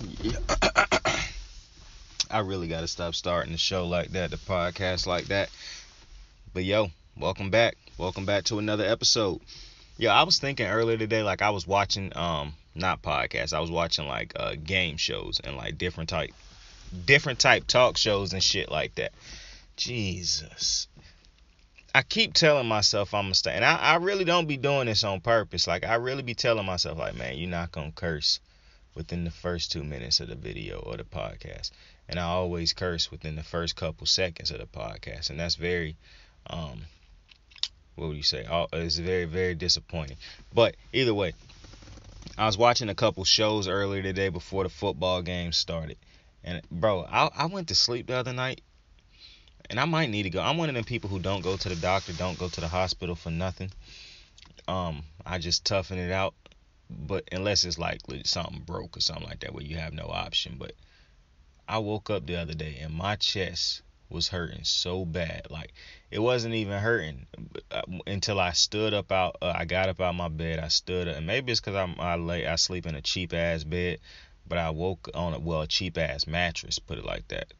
Yeah. I really gotta stop starting the show like that, the podcast like that. But yo, welcome back. Welcome back to another episode. Yo, I was thinking earlier today, like I was watching not podcasts, I was watching like game shows and like different type talk shows and shit like that. Jesus. I keep telling myself I'm gonna stay, and I really don't be doing this on purpose. Like I really be telling myself, like, man, you're not gonna curse within the first 2 minutes of the video or the podcast. And I always curse within the first couple seconds of the podcast. And that's very, what would you say? It's very, very disappointing. But either way, I was watching a couple shows earlier today before the football game started. And bro, I went to sleep the other night. And I might need to go. I'm one of them people who don't go to the doctor, don't go to the hospital for nothing. I just toughen it out. But unless it's like something broke or something like that where you have no option. But I woke up the other day and my chest was hurting so bad. Like it wasn't even hurting until I stood up out. I got up out my bed. I stood up, and maybe it's because I sleep in a cheap ass bed, but I woke on a cheap ass mattress. Put it like that.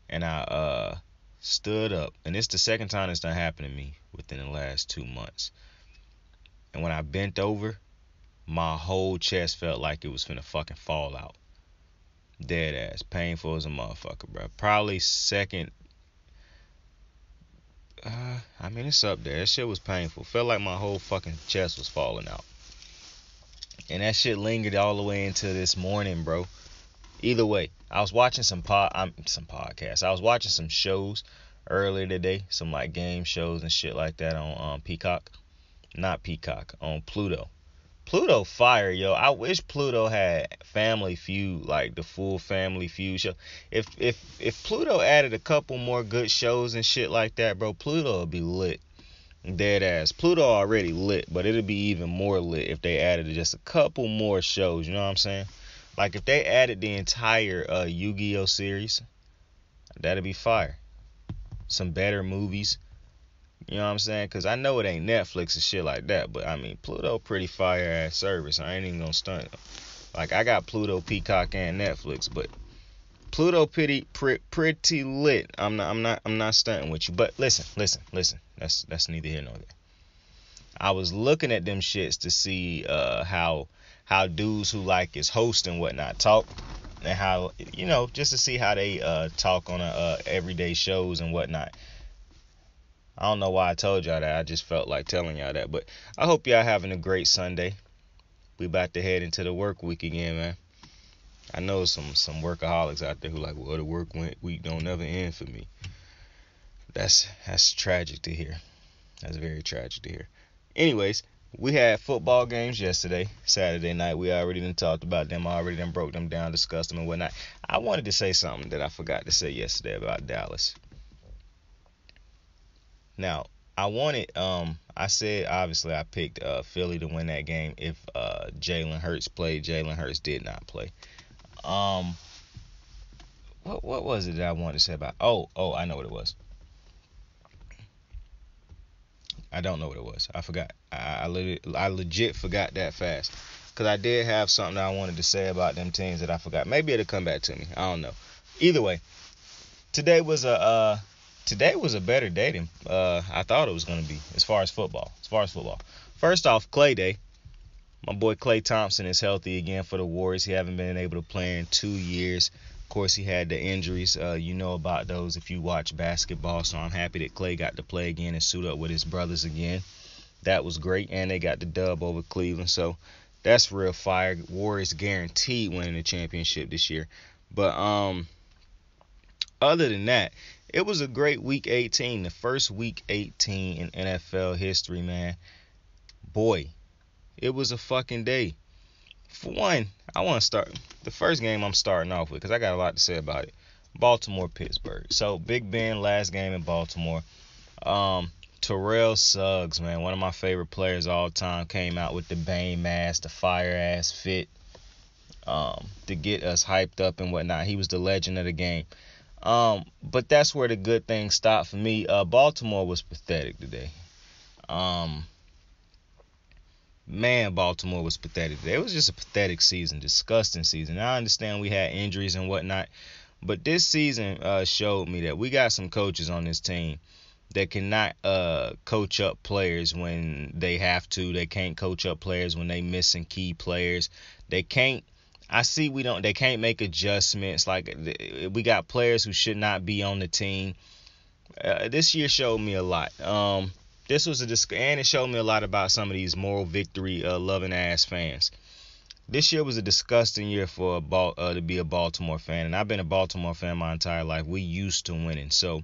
And I stood up, and it's the second time it's done happened to me within the last 2 months. And when I bent over, my whole chest felt like it was finna fucking fall out. Dead ass. Painful as a motherfucker, bro. Probably second. It's up there. That shit was painful. Felt like my whole fucking chest was falling out. And that shit lingered all the way into this morning, bro. Either way, I was watching some podcasts. I was watching some shows earlier today. Some like game shows and shit like that on Peacock. Not Peacock. On Pluto. Pluto fire, yo. I wish Pluto had Family Feud, like the full Family Feud show. If Pluto added a couple more good shows and shit like that, bro, Pluto would be lit. Dead ass. Pluto already lit, but it'd be even more lit if they added just a couple more shows, you know what I'm saying? Like if they added the entire Yu-Gi-Oh series, that'd be fire. Some better movies. You know what I'm saying? Because I know it ain't Netflix and shit like that. But, I mean, Pluto pretty fire-ass service. I ain't even going to stunt. Like, I got Pluto, Peacock, and Netflix. But Pluto pretty lit. I'm not stunting with you. But listen. That's neither here nor there. I was looking at them shits to see how dudes who, like, is host and whatnot talk. And how, just to see how they talk on everyday shows and whatnot. I don't know why I told y'all that. I just felt like telling y'all that. But I hope y'all having a great Sunday. We about to head into the work week again, man. I know some workaholics out there who like, well, the work week don't never end for me. That's tragic to hear. That's very tragic to hear. Anyways, we had football games yesterday, Saturday night. We already done talked about them. I already done broke them down, discussed them and whatnot. I wanted to say something that I forgot to say yesterday about Dallas. Now, I said, obviously, I picked Philly to win that game if Jalen Hurts played. Jalen Hurts did not play. What was it that I wanted to say about? Oh, I know what it was. I don't know what it was. I forgot. I legit forgot that fast. Because I did have something that I wanted to say about them teams that I forgot. Maybe it'll come back to me. I don't know. Either way, today was a better day than I thought it was going to be as far as football. First off, Clay Day. My boy Klay Thompson is healthy again for the Warriors. He haven't been able to play in 2 years. Of course, he had the injuries. You know about those if you watch basketball. So I'm happy that Klay got to play again and suit up with his brothers again. That was great. And they got the dub over Cleveland. So that's real fire. Warriors guaranteed winning the championship this year. But other than that, it was a great Week 18. The first Week 18 in NFL history, man. Boy, it was a fucking day. For one, I want to start the first game I'm starting off with because I got a lot to say about it. Baltimore-Pittsburgh. So, Big Ben, last game in Baltimore. Terrell Suggs, man, one of my favorite players all time, came out with the Bane mask, the fire-ass fit to get us hyped up and whatnot. He was the legend of the game. But that's where the good things stopped for me. Baltimore was pathetic today. Man, Baltimore was pathetic. It was just a pathetic season, disgusting season. I understand we had injuries and whatnot, but this season showed me that we got some coaches on this team that cannot coach up players when they have to. They can't coach up players when they missing key players. They can't. They can't make adjustments. Like, we got players who should not be on the team. This year showed me a lot. And it showed me a lot about some of these moral victory loving ass fans. This year was a disgusting year for to be a Baltimore fan, and I've been a Baltimore fan my entire life. We used to winning, so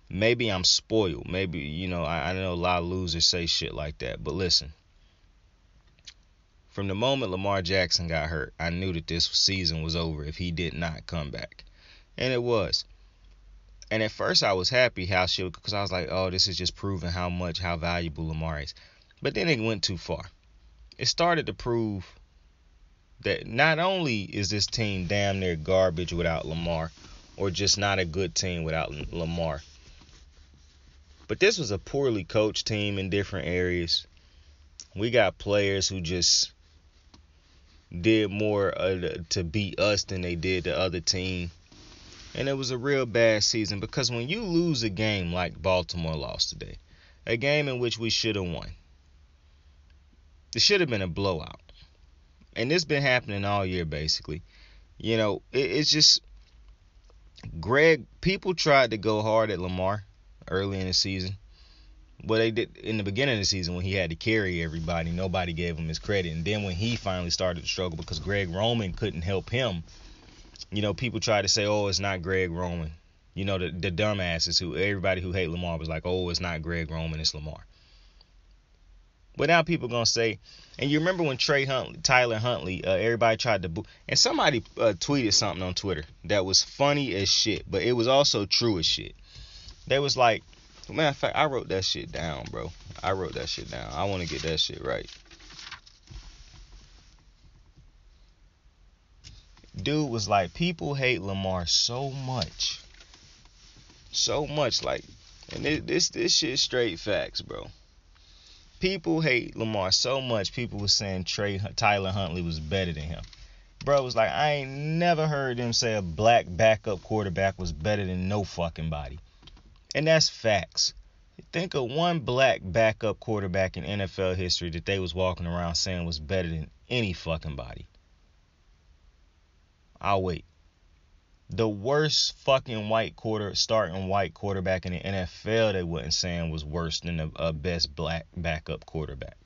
maybe I'm spoiled. Maybe, I know a lot of losers say shit like that, but listen. From the moment Lamar Jackson got hurt, I knew that this season was over if he did not come back, and it was. And at first I was happy because I was like, oh, this is just proving how valuable Lamar is. But then it went too far. It started to prove that not only is this team damn near garbage without Lamar, or just not a good team without Lamar, but this was a poorly coached team in different areas. We got players who just did more to beat us than they did the other team. And it was a real bad season, because when you lose a game like Baltimore lost today, a game in which we should have won, it should have been a blowout. And this been happening all year, basically. It's just people tried to go hard at Lamar early in the season. Well, they did in the beginning of the season when he had to carry everybody. Nobody gave him his credit. And then when he finally started to struggle because Greg Roman couldn't help him, people try to say, oh, it's not Greg Roman. The dumbasses everybody who hate Lamar was like, oh, it's not Greg Roman, it's Lamar. But now people going to say, and you remember when Tyler Huntley, everybody tried to boo, and somebody tweeted something on Twitter that was funny as shit, but it was also true as shit. They was like, matter of fact, I wrote that shit down, bro. I wrote that shit down. I want to get that shit right. Dude was like, people hate Lamar so much, like, and this shit straight facts, bro. People hate Lamar so much. People was saying Tyler Huntley was better than him. Bro was like, I ain't never heard them say a black backup quarterback was better than no fucking body, and that's facts. Think of one black backup quarterback in NFL history that they was walking around saying was better than any fucking body. I'll wait. The worst fucking starting white quarterback in the NFL, they wasn't saying was worse than a best black backup quarterback.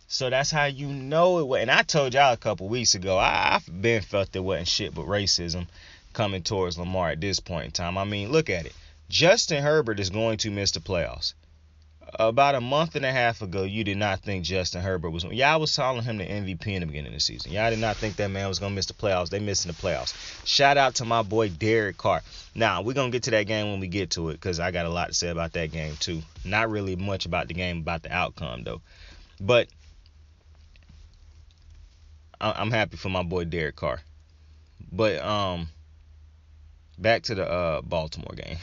So that's how you know it was. And I told y'all a couple weeks ago, I've been felt there wasn't shit but racism coming towards Lamar at this point in time. I mean, look at it. Justin Herbert is going to miss the playoffs. About a month and a half ago, you did not think Justin Herbert was. Y'all was calling him the MVP in the beginning of the season. Y'all did not think that man was going to miss the playoffs. They missing the playoffs. Shout out to my boy Derek Carr. Now, we're going to get to that game when we get to it, because I got a lot to say about that game, too. Not really much about the game, about the outcome, though. But I'm happy for my boy Derek Carr. But back to the Baltimore game.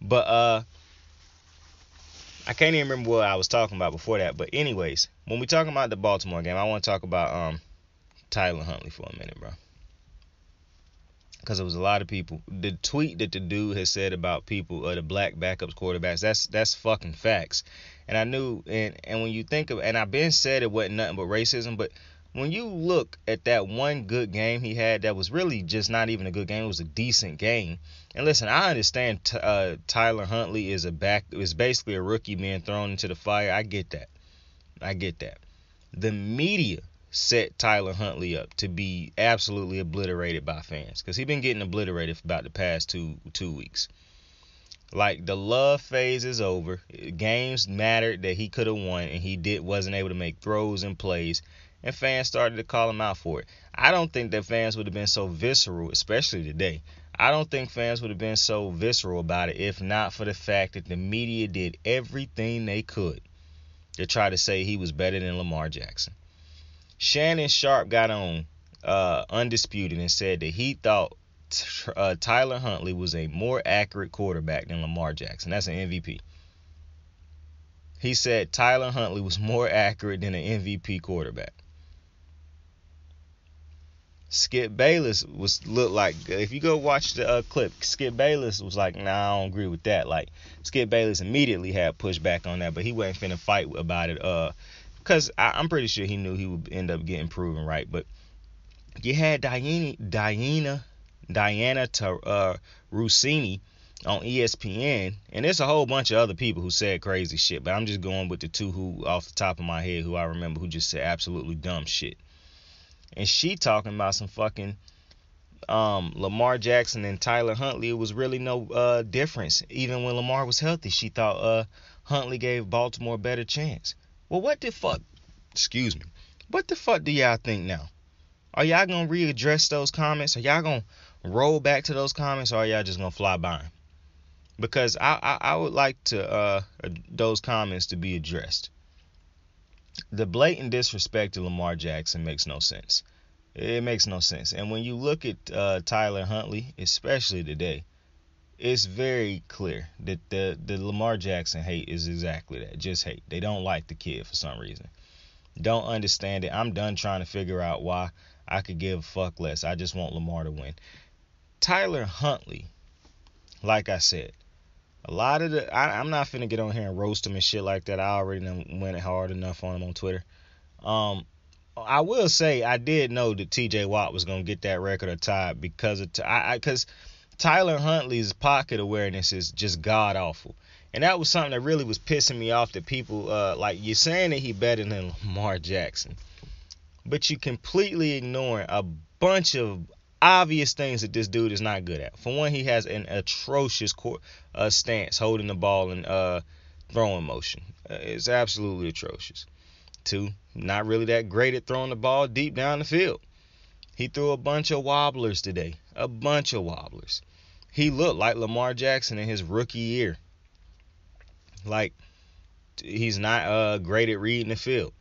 But I can't even remember what I was talking about before that. But anyways, when we talking about the Baltimore game, I want to talk about Tyler Huntley for a minute, bro. Because there was a lot of people. The tweet that the dude has said about people, the black backups quarterbacks, that's fucking facts. And I knew, and when you think of, and I've been said it wasn't nothing but racism, but when you look at that one good game he had, that was really just not even a good game. It was a decent game. And listen, I understand Tyler Huntley is basically a rookie being thrown into the fire. I get that. The media set Tyler Huntley up to be absolutely obliterated by fans, because he's been getting obliterated for about the past two weeks. Like, the love phase is over. Games mattered that he could have won, and he wasn't able to make throws and plays. And fans started to call him out for it. I don't think that fans would have been so visceral, especially today. I don't think fans would have been so visceral about it if not for the fact that the media did everything they could to try to say he was better than Lamar Jackson. Shannon Sharp got on Undisputed and said that he thought Tyler Huntley was a more accurate quarterback than Lamar Jackson. That's an MVP. He said Tyler Huntley was more accurate than an MVP quarterback. Skip Bayless looked like, if you go watch the clip, Skip Bayless was like, nah, I don't agree with that. Like, Skip Bayless immediately had pushback on that, but he wasn't finna fight about it. Because I'm pretty sure he knew he would end up getting proven right. But you had Diana Russini on ESPN, and there's a whole bunch of other people who said crazy shit. But I'm just going with the two who, off the top of my head, who I remember who just said absolutely dumb shit. And she talking about some fucking Lamar Jackson and Tyler Huntley. It was really no difference. Even when Lamar was healthy, she thought Huntley gave Baltimore a better chance. Well, what the fuck do y'all think now? Are y'all going to readdress those comments? Are y'all going to roll back to those comments, or are y'all just going to fly by them? Because I would like to those comments to be addressed. The blatant disrespect to Lamar Jackson makes no sense. It makes no sense. And when you look at Tyler Huntley, especially today, it's very clear that the Lamar Jackson hate is exactly that. Just hate. They don't like the kid for some reason. Don't understand it. I'm done trying to figure out why. I could give a fuck less. I just want Lamar to win. Tyler Huntley, like I said, a lot of I'm not finna get on here and roast him and shit like that. I already went hard enough on him on Twitter. I will say I did know that TJ Watt was gonna get that record of tie because Tyler Huntley's pocket awareness is just god awful, and that was something that really was pissing me off. That people like, you're saying that he better than Lamar Jackson, but you completely ignoring a bunch of obvious things that this dude is not good at. For one, he has an atrocious stance holding the ball and throwing motion. It's absolutely atrocious. Two, not really that great at throwing the ball deep down the field. He threw a bunch of wobblers today. A bunch of wobblers. He looked like Lamar Jackson in his rookie year. Like, he's not great at reading the field.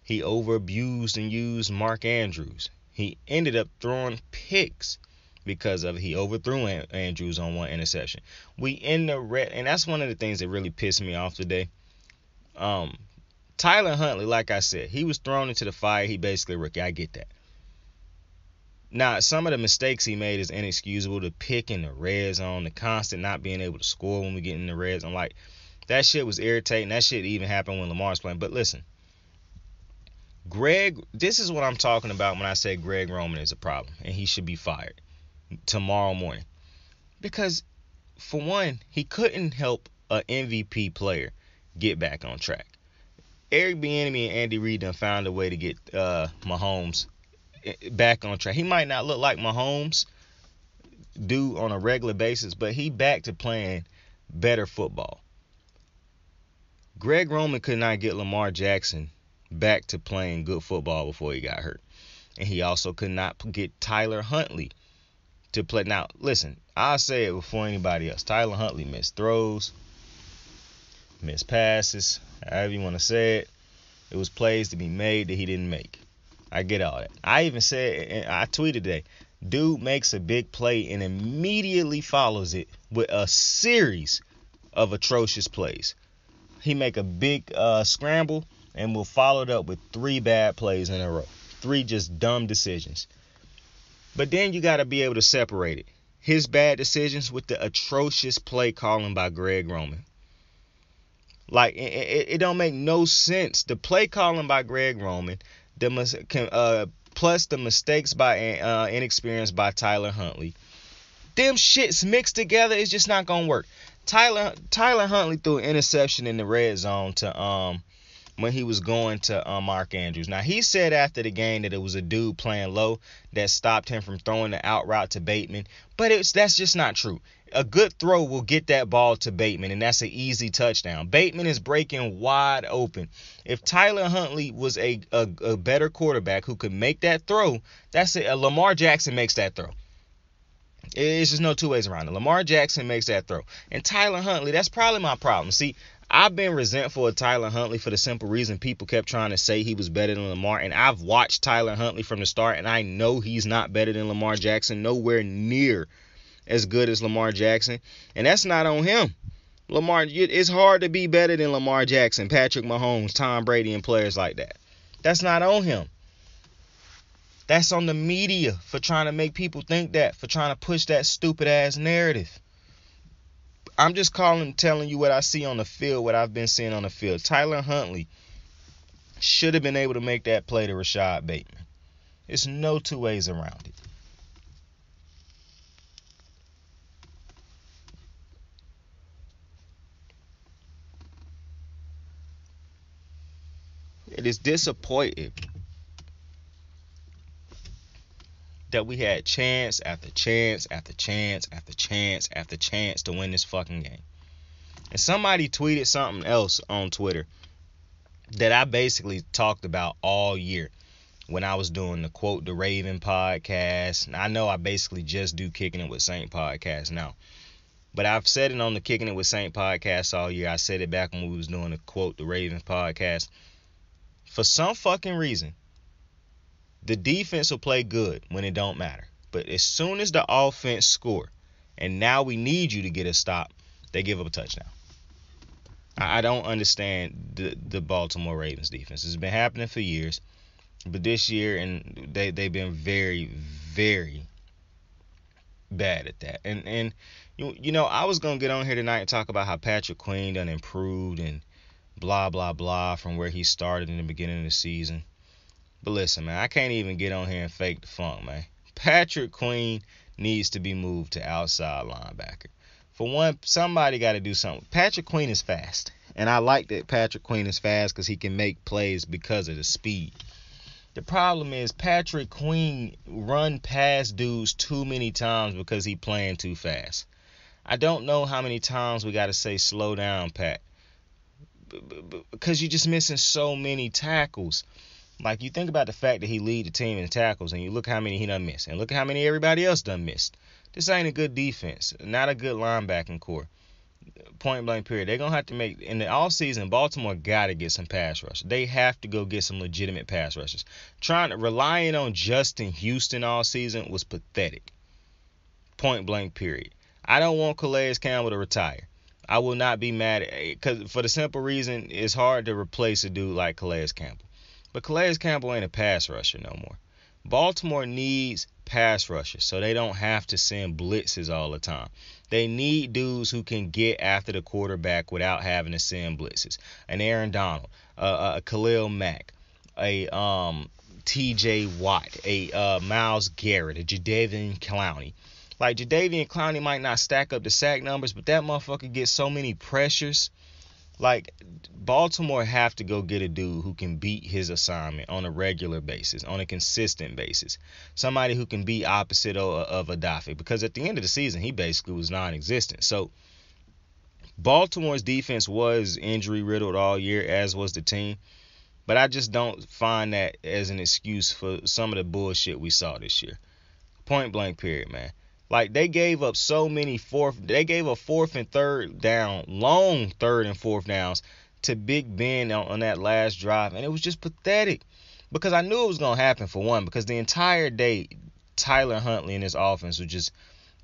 He overabused and used Mark Andrews. He ended up throwing picks because of it. He overthrew Andrews on one interception. We in the red, and that's one of the things that really pissed me off today. Tyler Huntley, like I said, he was thrown into the fire. He basically a rookie. I get that. Now, some of the mistakes he made is inexcusable. The pick in the red zone, the constant not being able to score when we get in the red zone. Like, that shit was irritating. That shit even happened when Lamar's playing. But listen, this is what I'm talking about when I say Greg Roman is a problem and he should be fired tomorrow morning. Because, for one, he couldn't help an MVP player get back on track. Eric Bieniemy and Andy Reid done found a way to get Mahomes back on track. He might not look like Mahomes do on a regular basis, but he back to playing better football. Greg Roman could not get Lamar Jackson back to playing good football before he got hurt. And he also could not get Tyler Huntley to play. Now, listen, I'll say it before anybody else. Tyler Huntley missed throws, missed passes, however you want to say it. It was plays to be made that he didn't make. I get all that. I even said, and I tweeted today, dude makes a big play and immediately follows it with a series of atrocious plays. He make a big scramble and will follow it up with 3 bad plays in a row. 3 just dumb decisions. But then you got to be able to separate it. His bad decisions with the atrocious play calling by Greg Roman. Like, it don't make no sense. The play calling by Greg Roman, plus the mistakes by inexperience by Tyler Huntley, them shits mixed together is just not gonna work. Tyler Huntley threw an interception in the red zone to when he was going to Mark Andrews. Now, he said after the game that it was a dude playing low that stopped him from throwing the out route to Bateman, but that's just not true. A good throw will get that ball to Bateman, and that's an easy touchdown. Bateman is breaking wide open. If Tyler Huntley was a better quarterback who could make that throw, that's it. Lamar Jackson makes that throw. It's just no two ways around it. Lamar Jackson makes that throw. And Tyler Huntley, that's probably my problem. See, I've been resentful of Tyler Huntley for the simple reason people kept trying to say he was better than Lamar. And I've watched Tyler Huntley from the start, and I know he's not better than Lamar Jackson, nowhere near as good as Lamar Jackson. And that's not on him. It's hard to be better than Lamar Jackson, Patrick Mahomes, Tom Brady, and players like that. That's not on him. That's on the media for trying to make people think that, for trying to push that stupid ass narrative. I'm just telling you what I see on the field, what I've been seeing on the field. Tyler Huntley should have been able to make that play to Rashad Bateman. There's no two ways around it. It is disappointing that we had chance after chance after chance after chance after chance to win this fucking game. And somebody tweeted something else on Twitter that I basically talked about all year when I was doing the Quote the Raven podcast. I know I basically just do Kicking It with Saint podcast now, but I've said it on the Kicking It with Saint podcast all year. I said it back when we was doing the Quote the Raven podcast. For some fucking reason, the defense will play good when it don't matter. But as soon as the offense score, and now we need you to get a stop, they give up a touchdown. I don't understand the Baltimore Ravens defense. It's been happening for years. But this year, and they've been very, very bad at that. And you know, I was going to get on here tonight and talk about how Patrick Queen done improved and blah, blah, blah from where he started in the beginning of the season. But listen, man, I can't even get on here and fake the funk, man. Patrick Queen needs to be moved to outside linebacker. For one, somebody got to do something. Patrick Queen is fast. And I like that Patrick Queen is fast because he can make plays because of the speed. The problem is Patrick Queen run past dudes too many times because he playing too fast. I don't know how many times we got to say slow down, Pat. Because you're just missing so many tackles. Like, you think about the fact that he lead the team in tackles, and you look how many he done missed, and look how many everybody else done missed. This ain't a good defense, not a good linebacking core. Point blank period. They're going to have to make, in the offseason, Baltimore got to get some pass rush. They have to go get some legitimate pass rushes. Relying on Justin Houston all season was pathetic. Point blank period. I don't want Calais Campbell to retire. I will not be mad at it, because for the simple reason, it's hard to replace a dude like Calais Campbell. But Calais Campbell ain't a pass rusher no more. Baltimore needs pass rushers so they don't have to send blitzes all the time. They need dudes who can get after the quarterback without having to send blitzes. An Aaron Donald, a Khalil Mack, a T.J. Watt, a Myles Garrett, a Jadeveon Clowney. Like, Jadeveon Clowney might not stack up the sack numbers, but that motherfucker gets so many pressures. Like, Baltimore have to go get a dude who can beat his assignment on a regular basis, on a consistent basis. Somebody who can be opposite of Adafe, because at the end of the season, he basically was non-existent. So, Baltimore's defense was injury-riddled all year, as was the team. But I just don't find that as an excuse for some of the bullshit we saw this year. Point blank period, man. Like, they gave up so many fourth and third down, long third and fourth downs to Big Ben on that last drive. And it was just pathetic because I knew it was going to happen, for one, because the entire day, Tyler Huntley and his offense was just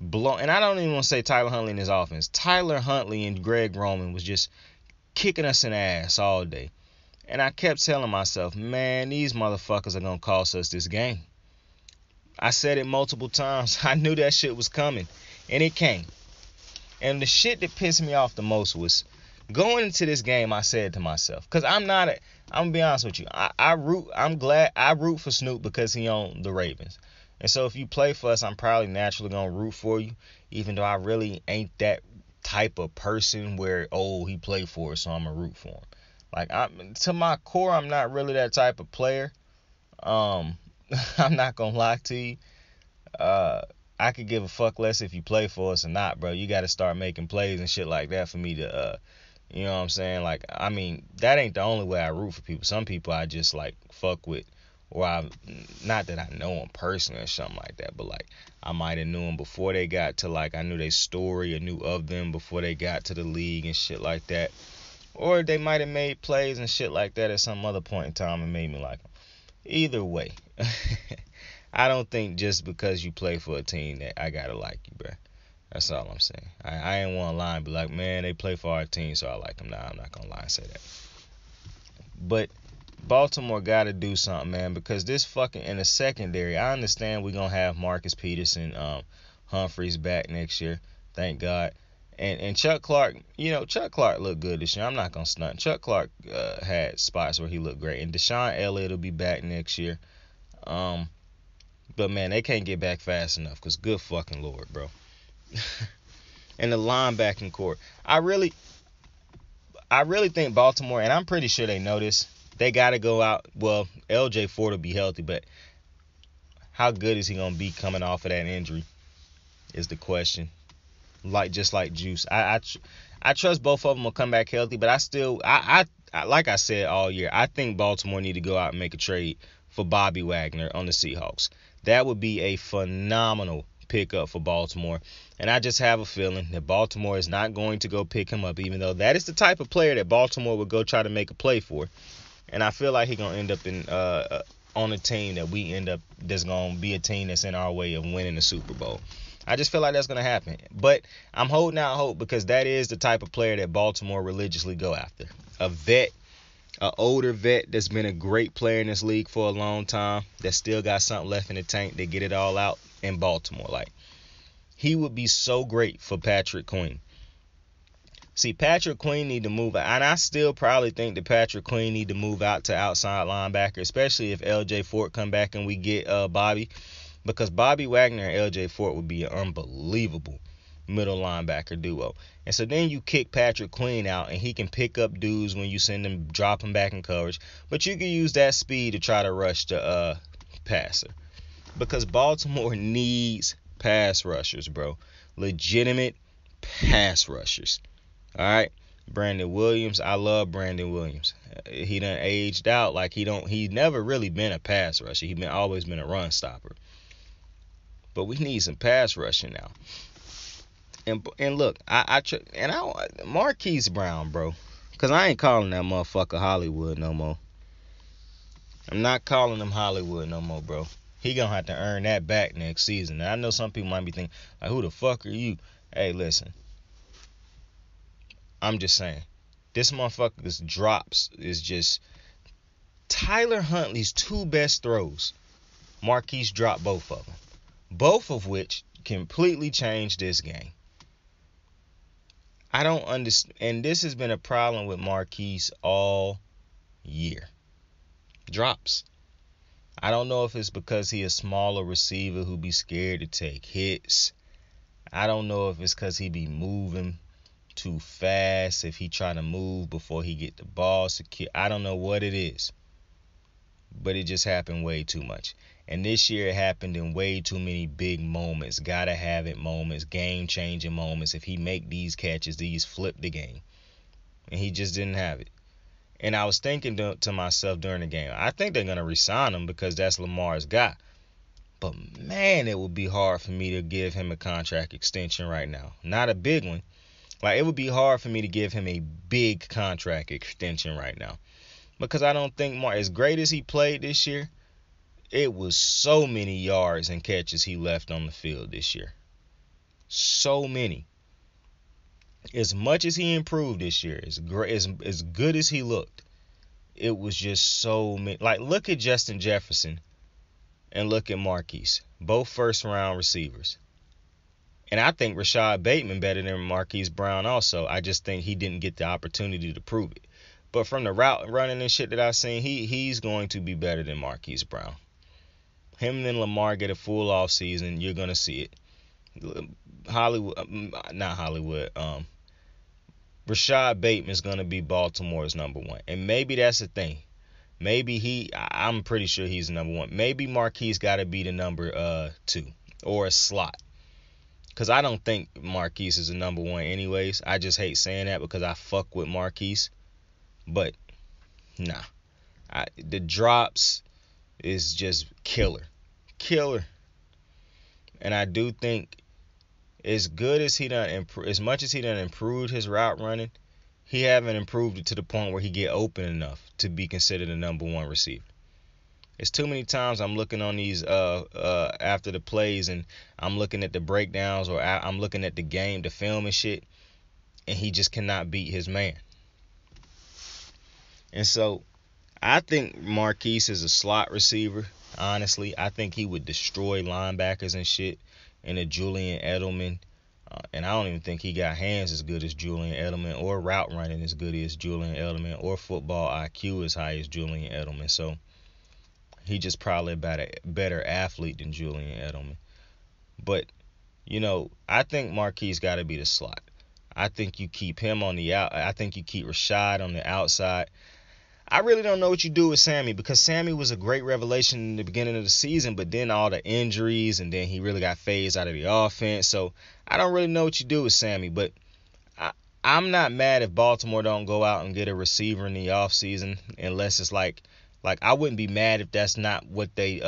blown. And I don't even want to say Tyler Huntley and his offense. Tyler Huntley and Greg Roman was just kicking us in the ass all day. And I kept telling myself, man, these motherfuckers are going to cost us this game. I said it multiple times. I knew that shit was coming. And it came. And the shit that pissed me off the most was going into this game, I said to myself, because I'm going to be honest with you. I'm glad I root for Snoop because he owned the Ravens. And so if you play for us, I'm probably naturally going to root for you, even though I really ain't that type of person where, oh, he played for us, so I'm going to root for him. Like, to my core, I'm not really that type of player. I'm not gonna lie to you. I could give a fuck less if you play for us or not, bro. You got to start making plays and shit like that for me to, you know what I'm saying? Like, I mean, that ain't the only way I root for people. Some people I just like fuck with, or not that I know them personally or something like that, but like I might have knew them before they got to, like, I knew their story or knew of them before they got to the league and shit like that. Or they might have made plays and shit like that at some other point in time and made me like them. Either way, I don't think just because you play for a team that I gotta like you, bro. That's all I'm saying. I ain't want to lie and be like, man, they play for our team, so I like them. Nah, I'm not going to lie and say that. But Baltimore got to do something, man, because this fucking, in the secondary, I understand we're going to have Marcus Peterson, Humphreys back next year. Thank God. And Chuck Clark, Chuck Clark looked good this year. I'm not going to stunt. Chuck Clark had spots where he looked great. And Deshaun Elliott will be back next year. But, man, they can't get back fast enough because good fucking Lord, bro. And the linebacking core. I really think Baltimore, and I'm pretty sure they know this, they got to go out. Well, LJ Ford will be healthy, but how good is he going to be coming off of that injury is the question. Just like Juice. I trust both of them will come back healthy, but I like I said all year, I think Baltimore need to go out and make a trade for Bobby Wagner on the Seahawks. That would be a phenomenal pickup for Baltimore. And I just have a feeling that Baltimore is not going to go pick him up, even though that is the type of player that Baltimore would go try to make a play for. And I feel like he's going to end up on a team that's going to be a team that's in our way of winning the Super Bowl. I just feel like that's going to happen. But I'm holding out hope because that is the type of player that Baltimore religiously go after. A vet, an older vet that's been a great player in this league for a long time, that still got something left in the tank to get it all out in Baltimore. Like, he would be so great for Patrick Queen. See, Patrick Queen need to move out. And I still probably think that Patrick Queen need to move out to outside linebacker, especially if LJ Fort come back and we get Bobby. Because Bobby Wagner and LJ Fort would be an unbelievable middle linebacker duo. And so then you kick Patrick Queen out and he can pick up dudes when you send him, drop him back in coverage. But you can use that speed to try to rush the passer. Because Baltimore needs pass rushers, bro. Legitimate pass rushers. All right? Brandon Williams, I love Brandon Williams. He done aged out like he never really been a pass rusher. He always been a run stopper. But we need some pass rushing now. And look, Marquise Brown, bro, because I ain't calling that motherfucker Hollywood no more. I'm not calling him Hollywood no more, bro. He gonna have to earn that back next season. And I know some people might be thinking, like, who the fuck are you? Hey, listen. I'm just saying. This motherfucker's drops is just Tyler Huntley's two best throws. Marquise dropped both of them. Both of which completely changed this game. I don't understand. And this has been a problem with Marquise all year. Drops. I don't know if it's because he a smaller receiver who be scared to take hits. I don't know if it's because he be moving too fast, if he trying to move before he get the ball secure. I don't know what it is. But it just happened way too much. And this year it happened in way too many big moments. Gotta have it moments. Game-changing moments. If he make these catches, these flip the game. And he just didn't have it. And I was thinking to myself during the game, I think they're going to re-sign him because that's Lamar's guy. But, man, it would be hard for me to give him a contract extension right now. Not a big one. Like, it would be hard for me to give him a big contract extension right now. Because I don't think as great as he played this year, it was so many yards and catches he left on the field this year. So many. As much as he improved this year, as good as he looked, it was just so many. Like, look at Justin Jefferson and look at Marquise. Both first-round receivers. And I think Rashad Bateman better than Marquise Brown also. I just think he didn't get the opportunity to prove it. But from the route running and shit that I've seen, he's going to be better than Marquise Brown. Him and Lamar get a full off season, you're going to see it. Rashad Bateman is going to be Baltimore's number one. And maybe that's the thing. Maybe I'm pretty sure he's the number one. Maybe Marquise got to be the number 2 or a slot. Because I don't think Marquise is the number one anyways. I just hate saying that because I fuck with Marquise. But, nah. The drops is just killer. Killer. And I do think as much as he done improved his route running, he haven't improved it to the point where he get open enough to be considered a number one receiver. It's too many times I'm looking on these after the plays, and I'm looking at the breakdowns, or I'm looking at the game, the film and shit, and he just cannot beat his man. And so I think Marquise is a slot receiver. Honestly, I think he would destroy linebackers and shit in a Julian Edelman. And I don't even think he got hands as good as Julian Edelman, or route running as good as Julian Edelman, or football IQ as high as Julian Edelman. So he just probably a better athlete than Julian Edelman. But, I think Marquise got to be the slot. I think you keep him on the out. I think you keep Rashad on the outside. I really don't know what you do with Sammy, because Sammy was a great revelation in the beginning of the season, but then all the injuries, and then he really got phased out of the offense. So I don't really know what you do with Sammy, but I'm not mad if Baltimore don't go out and get a receiver in the offseason, unless it's like I wouldn't be mad if that's not what they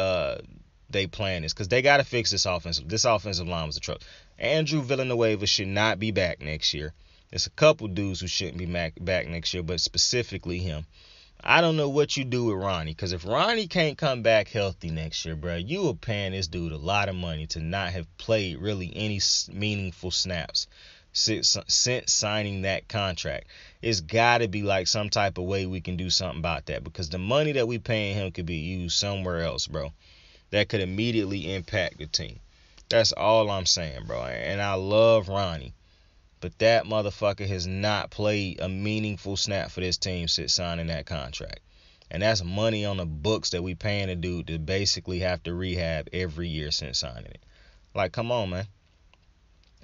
plan is, because they got to fix this offensive. This offensive line was a trouble. Andrew Villanueva should not be back next year. There's a couple dudes who shouldn't be back next year, but specifically him. I don't know what you do with Ronnie, because if Ronnie can't come back healthy next year, bro, you are paying this dude a lot of money to not have played really any meaningful snaps since signing that contract. It's got to be like some type of way we can do something about that, because the money that we paying him could be used somewhere else, bro, that could immediately impact the team. That's all I'm saying, bro. And I love Ronnie, but that motherfucker has not played a meaningful snap for this team since signing that contract. And that's money on the books that we paying a dude to basically have to rehab every year since signing it. Like, come on, man.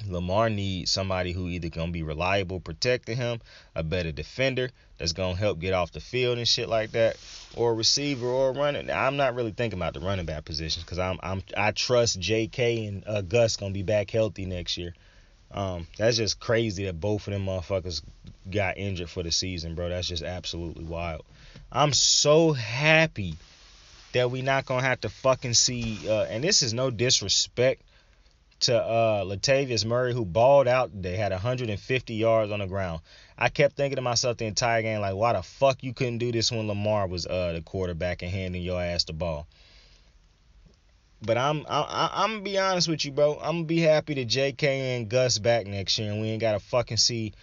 Lamar needs somebody who either going to be reliable protecting him, a better defender that's going to help get off the field and shit like that, or a receiver or a runner. Now, I'm not really thinking about the running back positions, because I trust J.K. and Gus going to be back healthy next year. That's just crazy that both of them motherfuckers got injured for the season, bro. That's just absolutely wild. I'm so happy that we not gonna have to fucking see, and this is no disrespect to Latavius Murray, who balled out today, had 150 yards on the ground. I kept thinking to myself the entire game, like, why the fuck you couldn't do this when Lamar was the quarterback and handing your ass the ball? But I'm gonna be honest with you, bro. I'm gonna be happy that J.K. and Gus back next year, and we ain't gotta fucking see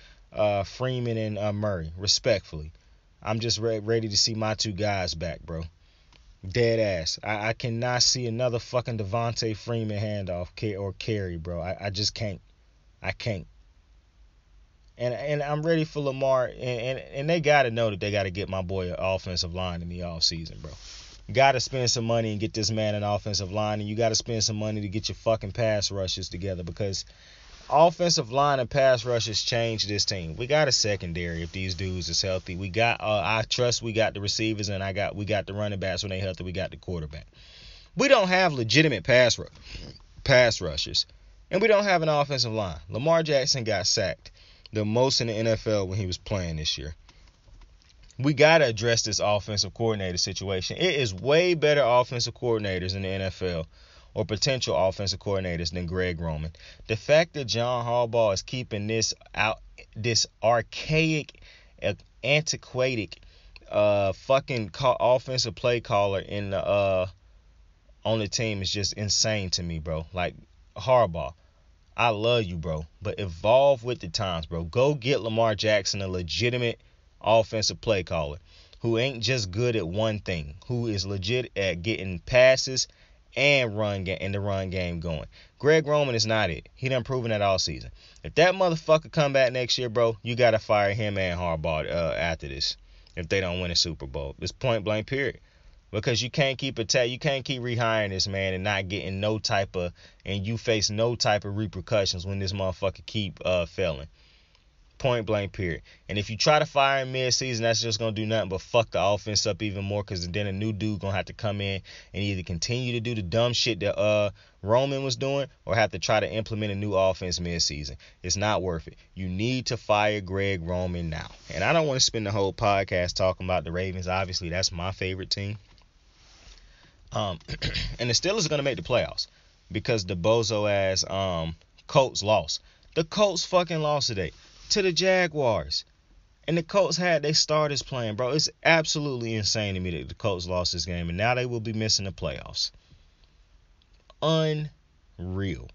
Freeman and Murray. Respectfully, I'm just ready to see my two guys back, bro. Dead ass. I cannot see another fucking Devontae Freeman handoff or carry, bro. I just can't. I can't. And I'm ready for Lamar, and they gotta know that they gotta get my boy an offensive line in the offseason, bro. Got to spend some money and get this man an offensive line, and you got to spend some money to get your fucking pass rushes together, because offensive line and pass rushes change this team. We got a secondary if these dudes is healthy. We got I trust we got the receivers, and we got the running backs when they healthy. We got the quarterback. We don't have legitimate pass rushers, and we don't have an offensive line. Lamar Jackson got sacked the most in the NFL when he was playing this year. We got to address this offensive coordinator situation. It is way better offensive coordinators in the NFL, or potential offensive coordinators, than Greg Roman. The fact that John Harbaugh is keeping this archaic, antiquated fucking offensive play caller in the on the team is just insane to me, bro. Like, Harbaugh, I love you, bro, but evolve with the times, bro. Go get Lamar Jackson a legitimate offensive play caller who ain't just good at one thing, who is legit at getting passes and the run game going. Greg Roman is not it. He done proven that all season. If that motherfucker come back next year, bro, you gotta fire him and Harbaugh after this. If they don't win a Super Bowl, it's point blank period. Because you can't keep rehiring this man and not getting and you face no type of repercussions when this motherfucker keep failing. Point blank period. And if you try to fire him mid-season, that's just going to do nothing but fuck the offense up even more, because then a new dude going to have to come in and either continue to do the dumb shit that Roman was doing, or have to try to implement a new offense mid-season. It's not worth it. You need to fire Greg Roman now. And I don't want to spend the whole podcast talking about the Ravens. Obviously, that's my favorite team. And the Steelers are going to make the playoffs because the bozo-ass Colts lost. The Colts fucking lost today to the Jaguars. And the Colts had their starters playing, bro. It's absolutely insane to me that the Colts lost this game, and now they will be missing the playoffs. Unreal.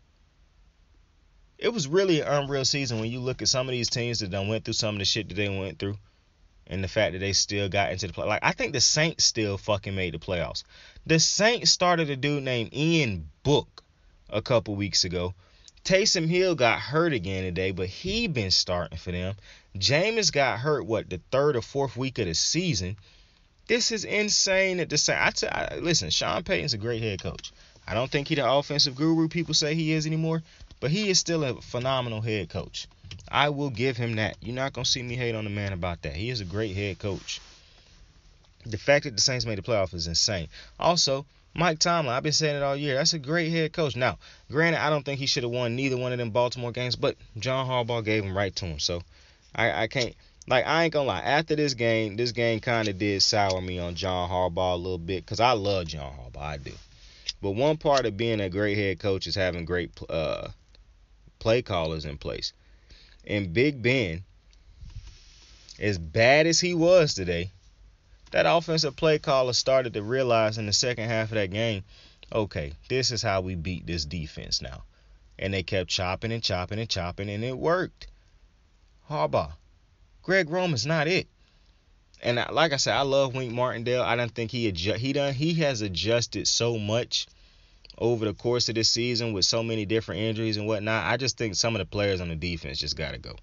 It was really an unreal season when you look at some of these teams that done went through some of the shit that they went through, and the fact that they still got into the play. Like, I think the Saints still fucking made the playoffs. The Saints started a dude named Ian Book a couple weeks ago. Taysom Hill got hurt again today, but he been starting for them. Jameis got hurt, the third or fourth week of the season. This is insane at the same. Listen, Sean Payton's a great head coach. I don't think he's the offensive guru people say he is anymore, but he is still a phenomenal head coach. I will give him that. You're not going to see me hate on the man about that. He is a great head coach. The fact that the Saints made the playoffs is insane. Also, Mike Tomlin, I've been saying it all year. That's a great head coach. Now, granted, I don't think he should have won neither one of them Baltimore games, but John Harbaugh gave him right to him. So, I can't. Like, I ain't going to lie. After this game kind of did sour me on John Harbaugh a little bit because I love John Harbaugh. I do. But one part of being a great head coach is having great play callers in place. And Big Ben, as bad as he was today, that offensive play caller started to realize in the second half of that game, okay, this is how we beat this defense now. And they kept chopping and chopping and chopping, and it worked. Harbaugh. Greg Roman's not it. And like I said, I love Wink Martindale. I don't think he has adjusted so much over the course of this season with so many different injuries and whatnot. I just think some of the players on the defense just got to go.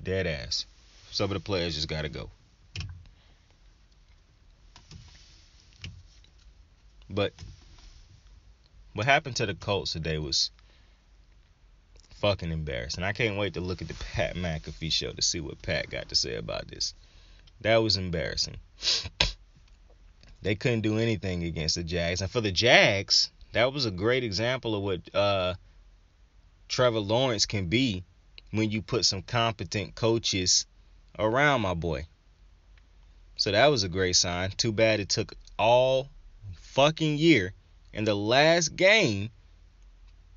Dead ass. Some of the players just got to go. But what happened to the Colts today was fucking embarrassing. I can't wait to look at the Pat McAfee show to see what Pat got to say about this. That was embarrassing. They couldn't do anything against the Jags. And for the Jags, that was a great example of what Trevor Lawrence can be when you put some competent coaches around my boy. So that was a great sign. Too bad it took all fucking year in the last game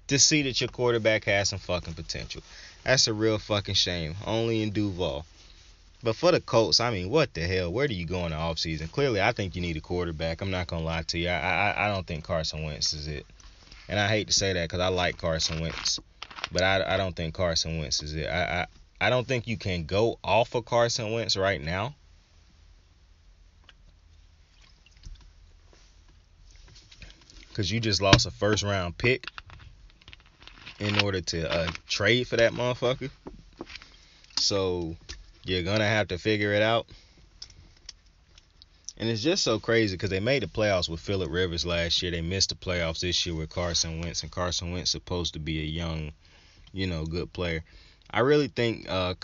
to see that your quarterback has some fucking potential. That's a real fucking shame. Only in Duval. But for the Colts, I mean, what the hell? Where do you go in the offseason? Clearly, I think you need a quarterback. I'm not going to lie to you. I don't think Carson Wentz is it. And I hate to say that because I like Carson Wentz. But I don't think Carson Wentz is it. I don't think you can go off of Carson Wentz right now. Because you just lost a first-round pick in order to trade for that motherfucker. So you're going to have to figure it out. And it's just so crazy because they made the playoffs with Phillip Rivers last year. They missed the playoffs this year with Carson Wentz. And Carson Wentz is supposed to be a young, good player. I really think a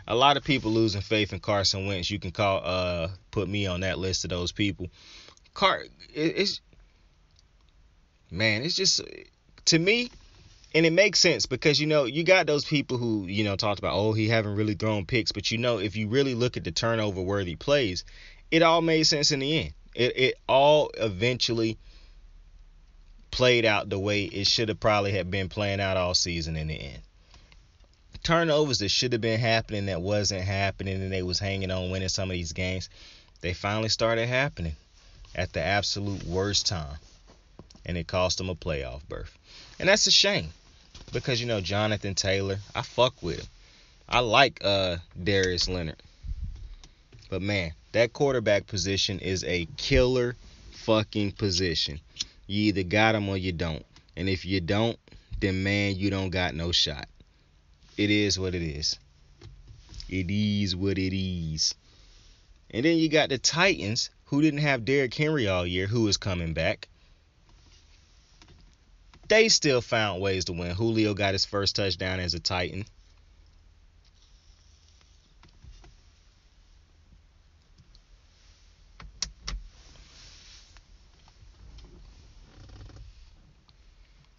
lot of people losing faith in Carson Wentz. You can put me on that list of those people. It's just, to me, and it makes sense because, you got those people who, talked about, he haven't really thrown picks. But, if you really look at the turnover-worthy plays, it all made sense in the end. It all eventually played out the way it should have probably have been playing out all season in the end. Turnovers that should have been happening that wasn't happening and they was hanging on winning some of these games, they finally started happening at the absolute worst time. And it cost them a playoff berth. And that's a shame. Because, Jonathan Taylor, I fuck with him. I like Darius Leonard. But, man, that quarterback position is a killer fucking position. You either got him or you don't. And if you don't, then, man, you don't got no shot. It is what it is. It is what it is. And then you got the Titans, who didn't have Derrick Henry all year, who is coming back. They still found ways to win. Julio got his first touchdown as a Titan.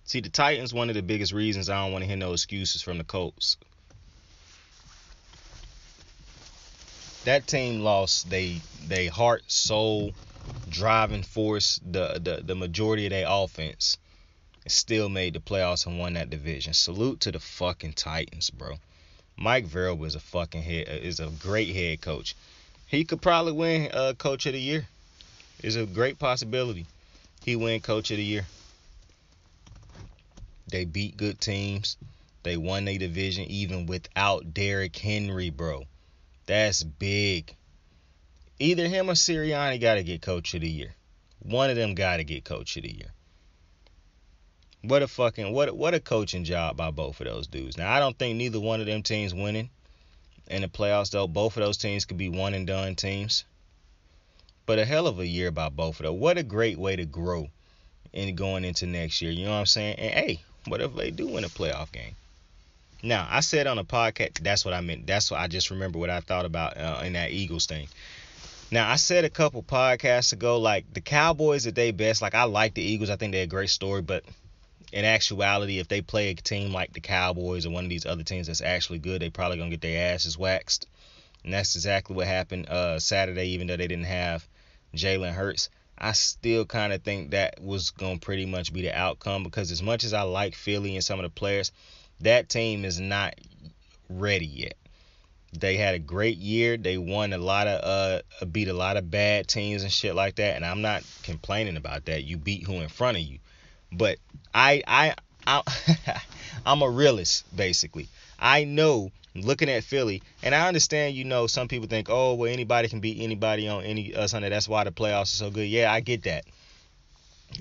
See, the Titans, one of the biggest reasons I don't want to hear no excuses from the Colts. That team lost they heart, soul, driving force, the majority of their offense, and still made the playoffs and won that division. Salute to the fucking Titans, bro. Mike Vrabel is a great head coach. He could probably win Coach of the Year. It's a great possibility he win Coach of the Year. They beat good teams. They won their division even without Derrick Henry, bro. That's big. Either him or Sirianni got to get Coach of the Year. One of them got to get Coach of the Year. What a coaching job by both of those dudes. Now, I don't think neither one of them teams winning in the playoffs, though. Both of those teams could be one and done teams. But a hell of a year by both of them. What a great way to grow in going into next year. You know what I'm saying? And hey, what if they do win a playoff game? Now, I said on the podcast, that's what I meant. That's what I just remember what I thought about in that Eagles thing. Now, I said a couple podcasts ago, like, the Cowboys at their best. Like, I like the Eagles. I think they're a great story. But in actuality, if they play a team like the Cowboys or one of these other teams that's actually good, they probably going to get their asses waxed. And that's exactly what happened Saturday, even though they didn't have Jalen Hurts. I still kind of think that was going to pretty much be the outcome, because as much as I like Philly and some of the players, that team is not ready yet. They had a great year. They won beat a lot of bad teams and shit like that. And I'm not complaining about that. You beat who in front of you. But I'm a realist, basically. I know, looking at Philly, and I understand, some people think, oh, well, anybody can beat anybody on any Sunday. That's why the playoffs are so good. Yeah, I get that.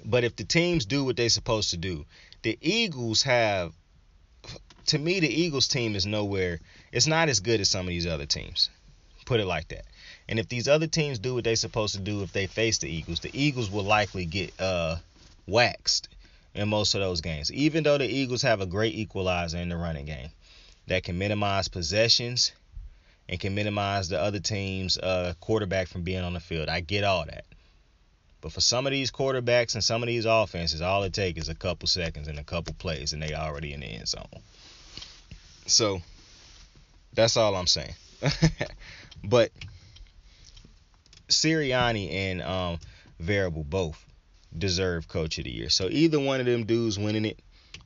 But if the teams do what they're supposed to do, the Eagles to me, the Eagles team is nowhere. It's not as good as some of these other teams. Put it like that. And if these other teams do what they're supposed to do, if they face the Eagles will likely get waxed in most of those games. Even though the Eagles have a great equalizer in the running game that can minimize possessions and can minimize the other team's quarterback from being on the field. I get all that. But for some of these quarterbacks and some of these offenses, all it takes is a couple seconds and a couple plays, and they already in the end zone. So, that's all I'm saying. But Sirianni and Vrabel both deserve Coach of the Year. So, either one of them dudes winning it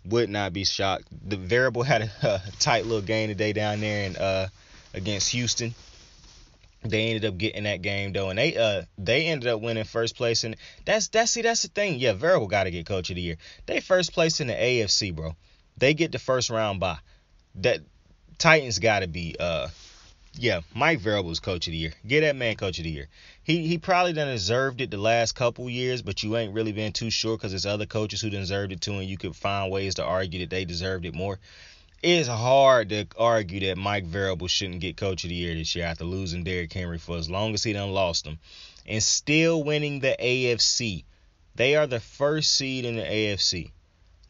would not be shocked. The Vrabel had a tight little game today down there in against Houston. They ended up getting that game though, and they ended up winning first place. And that's the thing. Yeah, Vrabel got to get Coach of the Year. They first place in the AFC, bro. They get the first round bye. That Titans got to be Mike Vrabel is Coach of the Year. Get that man Coach of the Year. He probably done deserved it the last couple years, but you ain't really been too sure because there's other coaches who deserved it too, and you could find ways to argue that they deserved it more. It's hard to argue that Mike Vrabel shouldn't get Coach of the Year this year after losing Derrick Henry for as long as he done lost him and still winning the AFC. They are the first seed in the AFC.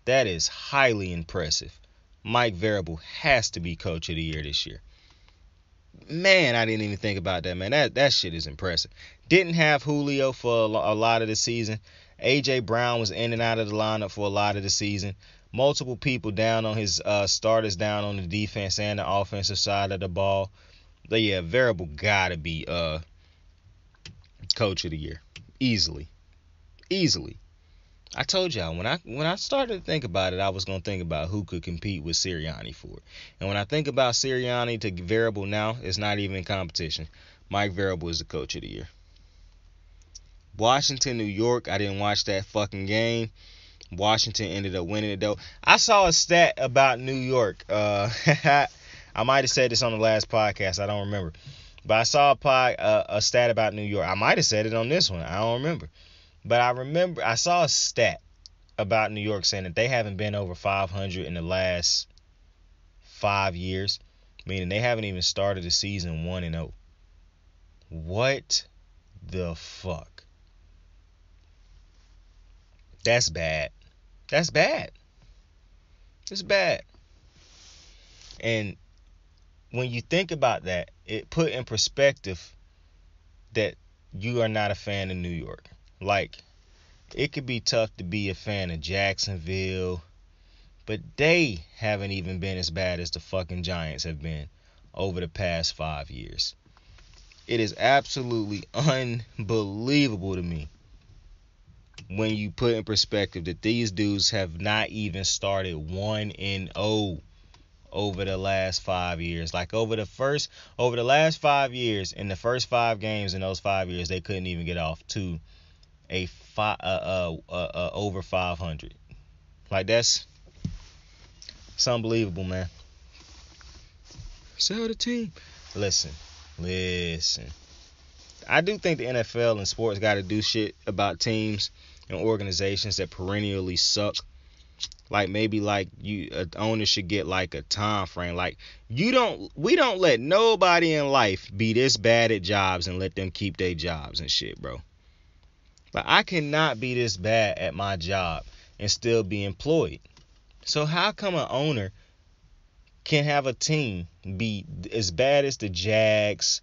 That is highly impressive. Mike Vrabel has to be Coach of the Year this year. Man, I didn't even think about that, man. That shit is impressive. Didn't have Julio for a lot of the season. A.J. Brown was in and out of the lineup for a lot of the season. Multiple people down on his starters down on the defense and the offensive side of the ball. But yeah, Vrabel gotta be Coach of the Year. Easily. I told y'all when I started to think about it, I was gonna think about who could compete with Sirianni for it. And when I think about Sirianni to Vrabel now, it's not even in competition. Mike Vrabel is the Coach of the Year. Washington, New York. I didn't watch that fucking game. Washington ended up winning it though. I saw a stat about New York. I might have said this on the last podcast. I don't remember. But I saw a stat about New York. I might have said it on this one. I don't remember. But I saw a stat about New York saying that they haven't been over 500 in the last 5 years. Meaning they haven't even started the season 1-0. What the fuck? That's bad. It's bad. And when you think about that, it put in perspective that you are not a fan of New York. Like, it could be tough to be a fan of Jacksonville, but they haven't even been as bad as the fucking Giants have been over the past 5 years. It is absolutely unbelievable to me when you put in perspective that these dudes have not even started 1-0 over the last 5 years. Like over the last 5 years, in the first 5 games in those 5 years, they couldn't even get off to over 500. Like it's unbelievable, man. Sell the team. Listen. I do think the NFL and sports got to do shit about teams and organizations that perennially suck. Like maybe like an owner should get like a time frame. Like we don't let nobody in life be this bad at jobs and let them keep their jobs and shit, bro. Like I cannot be this bad at my job and still be employed. So how come an owner can have a team be as bad as the Jags,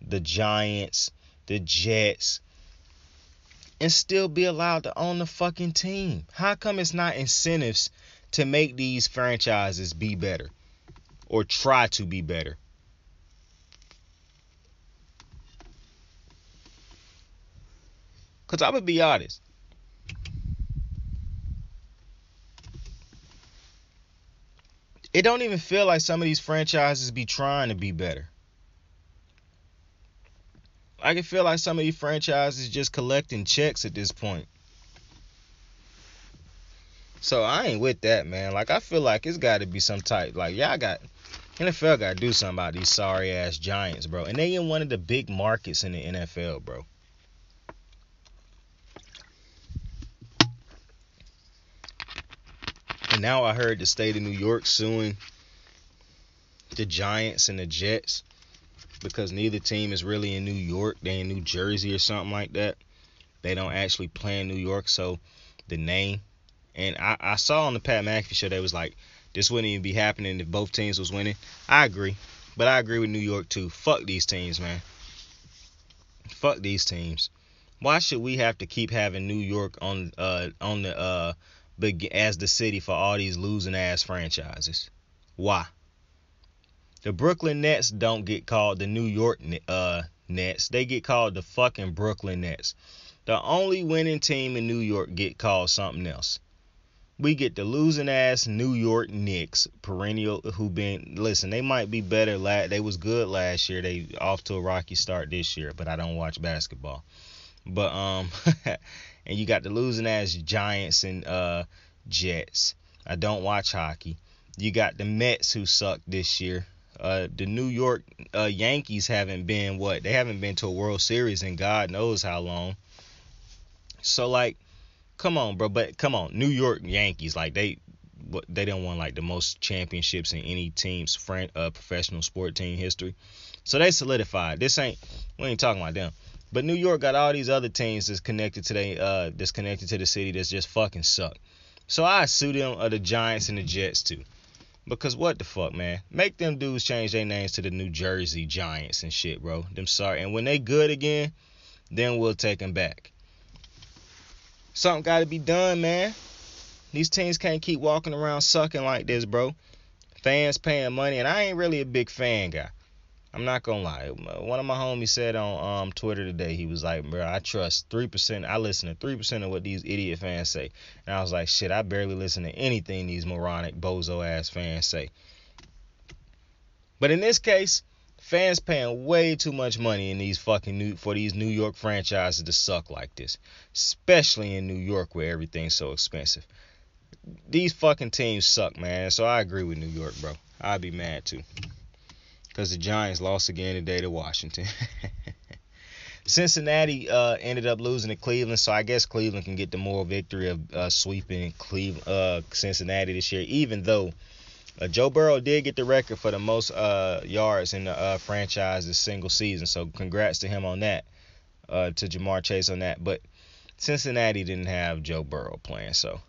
the Giants, the Jets, and still be allowed to own the fucking team? How come it's not incentives to make these franchises be better or try to be better? Because I'm going to be honest. It don't even feel like some of these franchises be trying to be better. I can feel like some of these franchises just collecting checks at this point. So I ain't with that, man. Like I feel like it's got to be some type. Like NFL got to do something about these sorry ass Giants, bro. And they in one of the big markets in the NFL, bro. And now I heard the state of New York suing the Giants and the Jets because neither team is really in New York. They in New Jersey or something like that. They don't actually play in New York, so the name. And I saw on the Pat McAfee show they was like, this wouldn't even be happening if both teams was winning. I agree. But I agree with New York too. Fuck these teams, man. Fuck these teams. Why should we have to keep having New York on the as the city for all these losing ass franchises? Why? The Brooklyn Nets don't get called the New York Nets. They get called the fucking Brooklyn Nets. The only winning team in New York get called something else. We get the losing ass New York Knicks, perennial, listen, they might be better. They was good last year. They off to a rocky start this year, but I don't watch basketball. But and you got the losing ass Giants and Jets. I don't watch hockey. You got the Mets who suck this year. The New York Yankees haven't been they haven't been to a World Series in God knows how long. So like, come on, bro. But come on, New York Yankees, like they don't win like the most championships in any team's professional sport team history. So they solidified. We ain't talking about them. But New York got all these other teams that's connected to the city that's just fucking suck. So I sue them the Giants and the Jets too. Because what the fuck, man? Make them dudes change their names to the New Jersey Giants and shit, bro. Them sorry. And when they good again, then we'll take them back. Something got to be done, man. These teams can't keep walking around sucking like this, bro. Fans paying money, and I ain't really a big fan guy. I'm not gonna lie. One of my homies said on Twitter today, he was like, bro, I trust 3%. I listen to 3% of what these idiot fans say. And I was like, shit, I barely listen to anything these moronic, bozo-ass fans say. But in this case, fans paying way too much money in these for these New York franchises to suck like this. Especially in New York where everything's so expensive. These fucking teams suck, man. So I agree with New York, bro. I'd be mad too. Because the Giants lost again today to Washington. Cincinnati ended up losing to Cleveland, so I guess Cleveland can get the moral victory of sweeping Cincinnati this year, even though Joe Burrow did get the record for the most yards in the franchise's single season, so congrats to him on that, to Jamar Chase on that. But Cincinnati didn't have Joe Burrow playing, so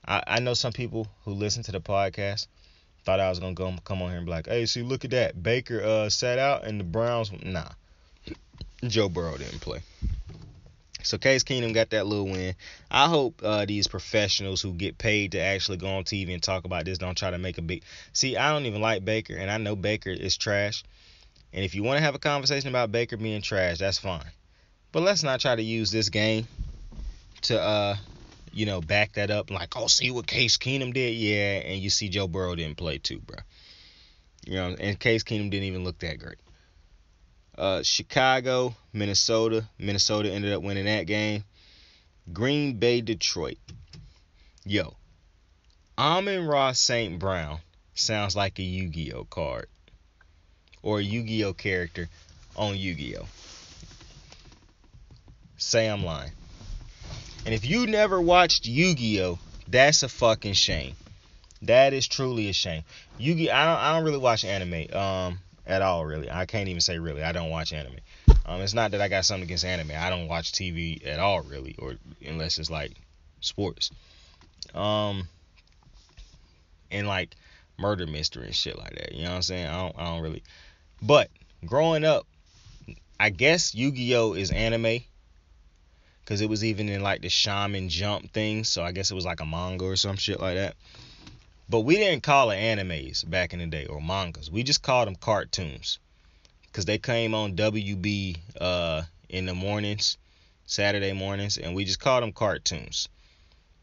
I know some people who listen to the podcast thought I was going to come on here and be like, hey, see, look at that. Baker sat out and the Browns, nah. Joe Burrow didn't play. So Case Keenum got that little win. I hope these professionals who get paid to actually go on TV and talk about this don't try to make a big... See, I don't even like Baker, and I know Baker is trash. And if you want to have a conversation about Baker being trash, that's fine. But let's not try to use this game to back that up. Like, oh, see what Case Keenum did? Yeah, and you see Joe Burrow didn't play too, bro. And Case Keenum didn't even look that great. Chicago, Minnesota. Minnesota ended up winning that game. Green Bay, Detroit. Yo, Amon-Ra St. Brown sounds like a Yu-Gi-Oh card or a Yu-Gi-Oh character on Yu-Gi-Oh. Say I'm lying. And if you never watched Yu-Gi-Oh, that's a fucking shame. That is truly a shame. Yu-Gi, I don't really watch anime at all, really. I can't even say really. I don't watch anime. It's not that I got something against anime. I don't watch TV at all, really, or unless it's like sports. And like murder mystery and shit like that. You know what I'm saying? I don't really. But growing up, I guess Yu-Gi-Oh is anime. Because it was even in like the Shaman Jump thing. So I guess it was like a manga or some shit like that. But we didn't call it animes back in the day or mangas. We just called them cartoons. Because they came on WB in the mornings, Saturday mornings. And we just called them cartoons.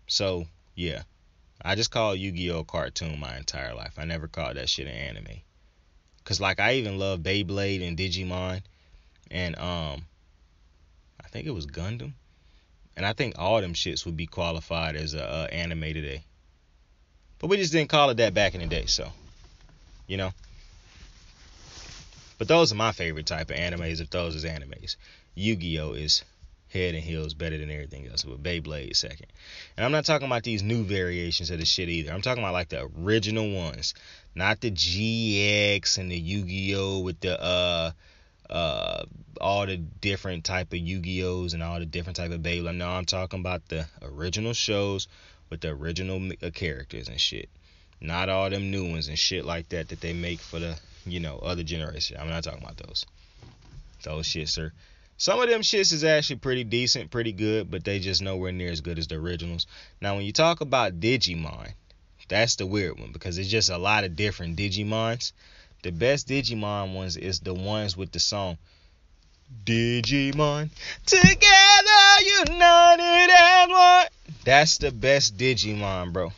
So, yeah. I just called Yu-Gi-Oh! Cartoon my entire life. I never called that shit an anime. Because like I even love Beyblade and Digimon. And I think it was Gundam. And I think all them shits would be qualified as a anime today. But we just didn't call it that back in the day, so. But those are my favorite type of animes, if those is animes. Yu-Gi-Oh! Is head and heels better than everything else, with Beyblade second. And I'm not talking about these new variations of the shit either. I'm talking about like the original ones. Not the GX and the Yu-Gi-Oh! With the all the different type of Yu-Gi-Ohs and all the different type of Beyblade. No, I'm talking about the original shows with the original characters and shit. Not all them new ones and shit like that they make for the, other generation. I'm not talking about those. Those shits, sir. Some of them shits is actually pretty decent, pretty good, but they just nowhere near as good as the originals. Now, when you talk about Digimon, that's the weird one because it's just a lot of different Digimons. The best Digimon ones is the ones with the song Digimon Together United as One. That's the best Digimon, bro.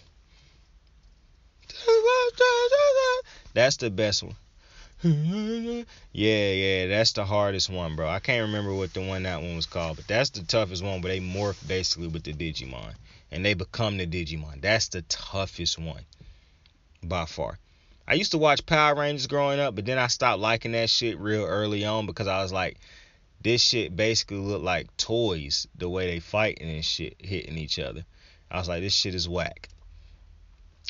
That's the best one. Yeah, that's the hardest one, bro. I can't remember what that one was called, but that's the toughest one where they morph basically with the Digimon. And they become the Digimon. That's the toughest one. By far. I used to watch Power Rangers growing up, but then I stopped liking that shit real early on because I was like, this shit basically look like toys, the way they fighting and shit, hitting each other. I was like, this shit is whack.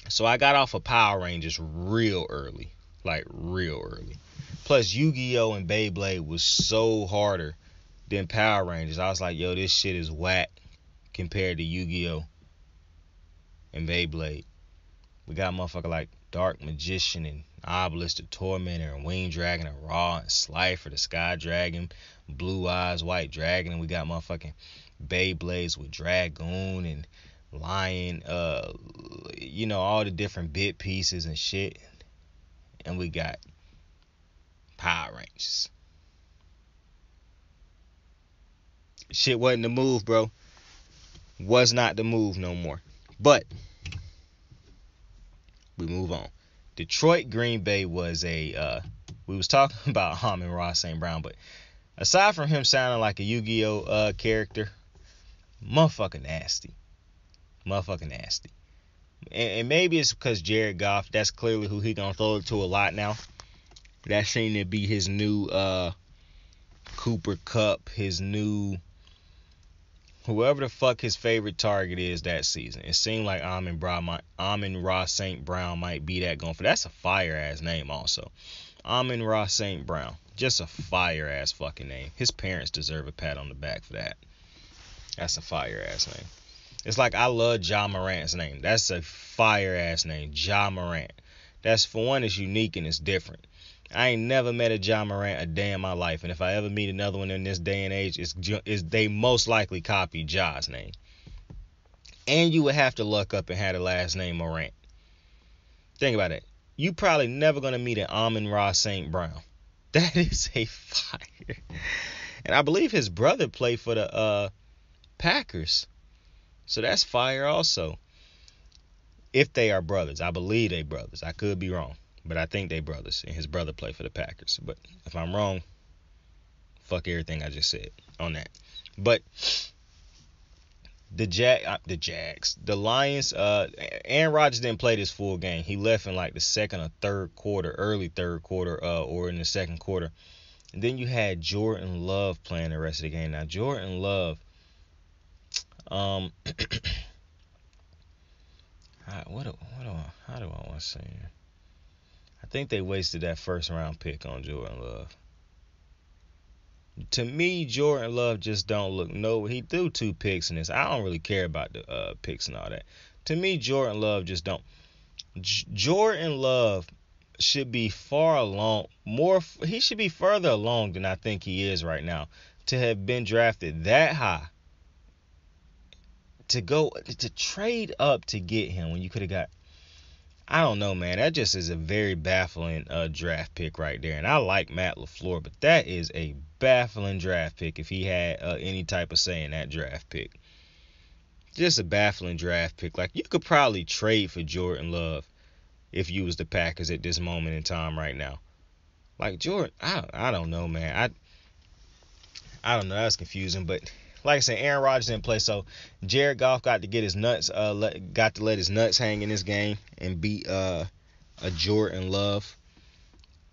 So I got off of Power Rangers real early. Like, real early. Plus, Yu-Gi-Oh! And Beyblade was so harder than Power Rangers. I was like, yo, this shit is whack compared to Yu-Gi-Oh! And Beyblade. We got motherfucker like Dark Magician and Obelisk the Tormentor and Winged Dragon and Ra and Slifer the Sky Dragon, Blue Eyes White Dragon, and we got motherfucking Beyblades with Dragoon and Lion, all the different bit pieces and shit. And we got Power Rangers. Shit wasn't the move, bro. Was not the move no more. But we move on. Detroit Green Bay was we was talking about Amon-Ra St. Brown, but aside from him sounding like a Yu-Gi-Oh character, motherfucking nasty. And maybe it's because Jared Goff, that's clearly who he gonna throw it to a lot now. That seemed to be his new Cooper Kupp, his new whoever the fuck his favorite target is that season. It seemed like Amon-Ra St. Brown might be that going for. That's a fire ass name also. Amon-Ra St. Brown. Just a fire ass fucking name. His parents deserve a pat on the back for that. That's a fire ass name. It's like I love Ja Morant's name. That's a fire ass name. Ja Morant. That's, for one, it's unique and it's different. I ain't never met a Ja Morant a day in my life, and if I ever meet another one in this day and age, they most likely copy Ja's name. And you would have to look up and have the last name Morant. Think about it. You probably never gonna meet an Amon-Ra St. Brown. That is a fire. And I believe his brother played for the Packers. So that's fire also. If they are brothers. I believe they brothers. I could be wrong. But I think they brothers. And his brother played for the Packers. But if I'm wrong, fuck everything I just said on that. But the Jags, the Lions, Aaron Rodgers didn't play this full game. He left in like the second or third quarter, early third quarter, or in the second quarter. And then you had Jordan Love playing the rest of the game. Now Jordan Love, how do I want to say? I think they wasted that first round pick on Jordan Love. To me, Jordan Love just don't look. No, he threw 2 picks in this. I don't really care about the picks and all that. To me, Jordan Love just don't. Jordan Love should be far along. He should be further along than I think he is right now. To have been drafted that high, to trade up to get him when you could have got. I don't know, man. That just is a very baffling draft pick right there. And I like Matt LaFleur, but that is a baffling draft pick if he had any type of say in that draft pick. Just a baffling draft pick. Like, you could probably trade for Jordan Love if you was the Packers at this moment in time right now. Like, Jordan, I don't know, man. I don't know. That's confusing, but like I said, Aaron Rodgers didn't play, so Jared Goff got to get his nuts, got to let his nuts hang in this game and beat a Jordan Love.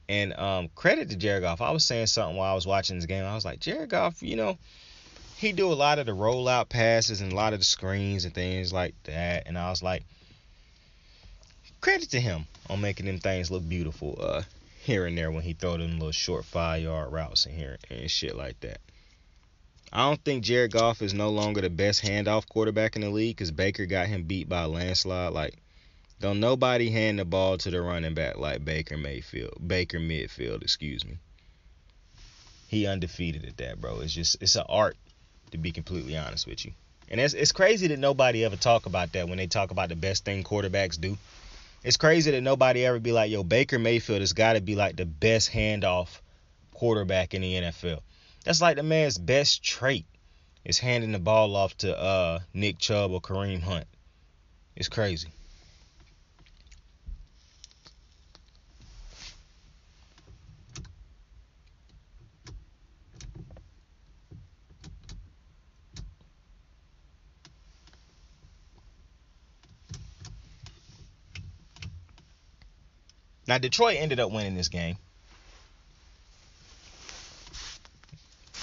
And credit to Jared Goff. I was saying something while I was watching this game. I was like, Jared Goff, he do a lot of the rollout passes and a lot of the screens and things like that. And I was like, credit to him on making them things look beautiful here and there when he throw them little short 5-yard routes and shit like that. I don't think Jared Goff is no longer the best handoff quarterback in the league because Baker got him beat by a landslide. Like, don't nobody hand the ball to the running back like Baker Midfield, excuse me. He undefeated at that, bro. It's an art, to be completely honest with you. And it's crazy that nobody ever talk about that when they talk about the best thing quarterbacks do. It's crazy that nobody ever be like, yo, Baker Mayfield has got to be like the best handoff quarterback in the NFL. That's like the man's best trait is handing the ball off to Nick Chubb or Kareem Hunt. It's crazy. Now, Detroit ended up winning this game.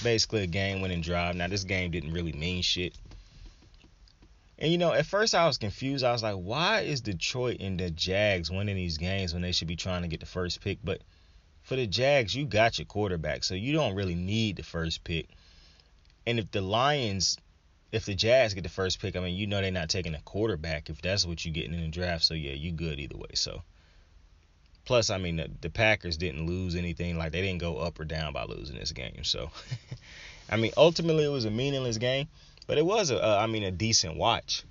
Basically a game-winning drive. Now, this game didn't really mean shit. And, at first I was confused. I was like, why is Detroit and the Jags winning these games when they should be trying to get the first pick? But for the Jags, you got your quarterback, so you don't really need the first pick. And if the Jags get the first pick, I mean, they're not taking a quarterback if that's what you're getting in the draft. So, yeah, you good either way. So, plus, I mean, the Packers didn't lose anything. Like, they didn't go up or down by losing this game. So, I mean, ultimately, it was a meaningless game. But it was, a decent watch.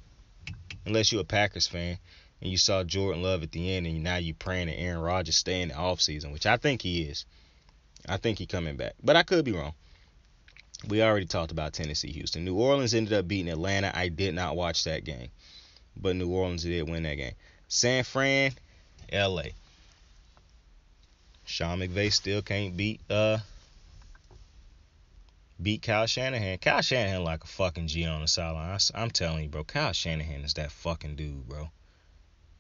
Unless you're a Packers fan and you saw Jordan Love at the end and now you're praying that Aaron Rodgers stay in the offseason, which I think he is. I think he's coming back. But I could be wrong. We already talked about Tennessee, Houston. New Orleans ended up beating Atlanta. I did not watch that game. But New Orleans did win that game. San Fran, L.A. Sean McVay still can't beat Kyle Shanahan. Kyle Shanahan like a fucking G on the sideline. I'm telling you, bro. Kyle Shanahan is that fucking dude, bro.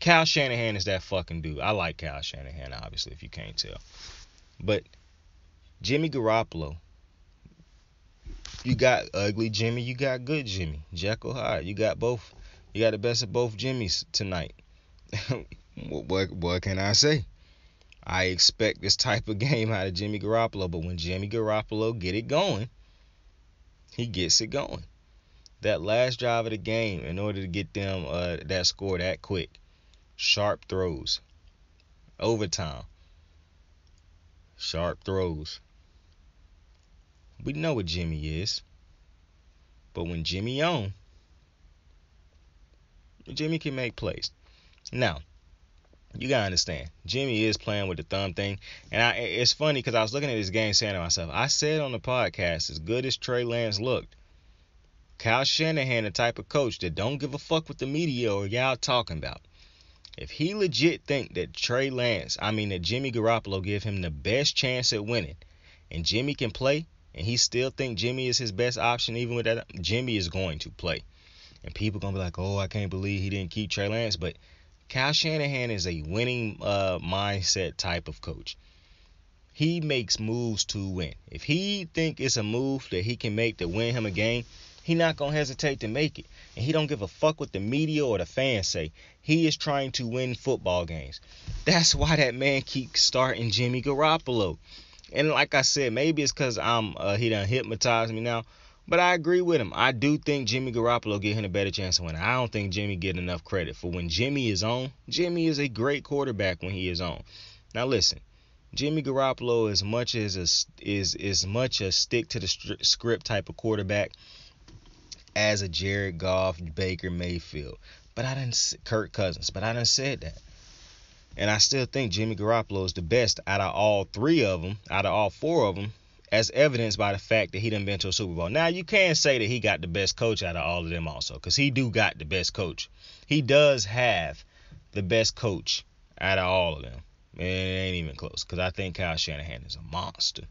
Kyle Shanahan is that fucking dude. I like Kyle Shanahan, obviously, if you can't tell. But Jimmy Garoppolo. You got ugly Jimmy. You got good Jimmy. Jekyll Hyde. You got both. You got the best of both Jimmys tonight. What can I say? I expect this type of game out of Jimmy Garoppolo. But when Jimmy Garoppolo get it going, he gets it going. That last drive of the game, in order to get them that score that quick, sharp throws, overtime, sharp throws. We know what Jimmy is. But when Jimmy on, Jimmy can make plays. Now, you gotta understand, Jimmy is playing with the thumb thing. And it's funny because I was looking at this game saying to myself, I said on the podcast, as good as Trey Lance looked, Kyle Shanahan, the type of coach that don't give a fuck what the media or y'all talking about. If he legit think that that Jimmy Garoppolo give him the best chance at winning, and Jimmy can play, and he still think Jimmy is his best option, even with that, Jimmy is going to play. And people gonna be like, oh, I can't believe he didn't keep Trey Lance. But Kyle Shanahan is a winning mindset type of coach. He makes moves to win. If he think it's a move that he can make to win him a game, he not gonna hesitate to make it. And he don't give a fuck what the media or the fans say. He is trying to win football games. That's why that man keeps starting Jimmy Garoppolo. And like I said, maybe it's because he done hypnotized me now. But I agree with him. I do think Jimmy Garoppolo get him a better chance of winning. I don't think Jimmy get enough credit for when Jimmy is on. Jimmy is a great quarterback when he is on. Now listen, Jimmy Garoppolo is as much a stick to the script type of quarterback as a Jared Goff, Baker Mayfield, Kirk Cousins. But I done said that. And I still think Jimmy Garoppolo is the best out of all four of them, as evidenced by the fact that he done been to a Super Bowl. Now, you can say that he got the best coach out of all of them also, because he do got the best coach. He does have the best coach out of all of them. And it ain't even close, because I think Kyle Shanahan is a monster.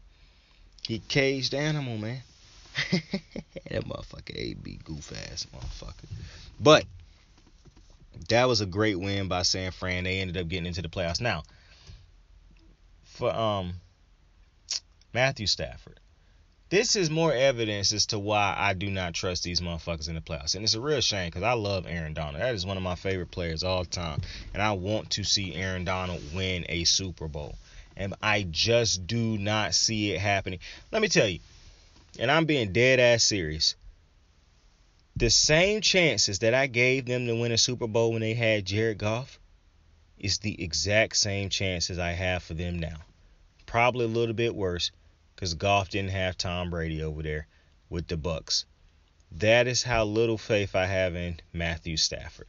He caged animal, man. That motherfucker AB goof-ass motherfucker. But that was a great win by San Fran. They ended up getting into the playoffs. Now, for Matthew Stafford, this is more evidence as to why I do not trust these motherfuckers in the playoffs. And it's a real shame because I love Aaron Donald. That is one of my favorite players all the time. And I want to see Aaron Donald win a Super Bowl. And I just do not see it happening. Let me tell you, and I'm being dead ass serious, the same chances that I gave them to win a Super Bowl when they had Jared Goff is the exact same chances I have for them now. Probably a little bit worse because Goff didn't have Tom Brady over there with the Bucks. That is how little faith I have in Matthew Stafford.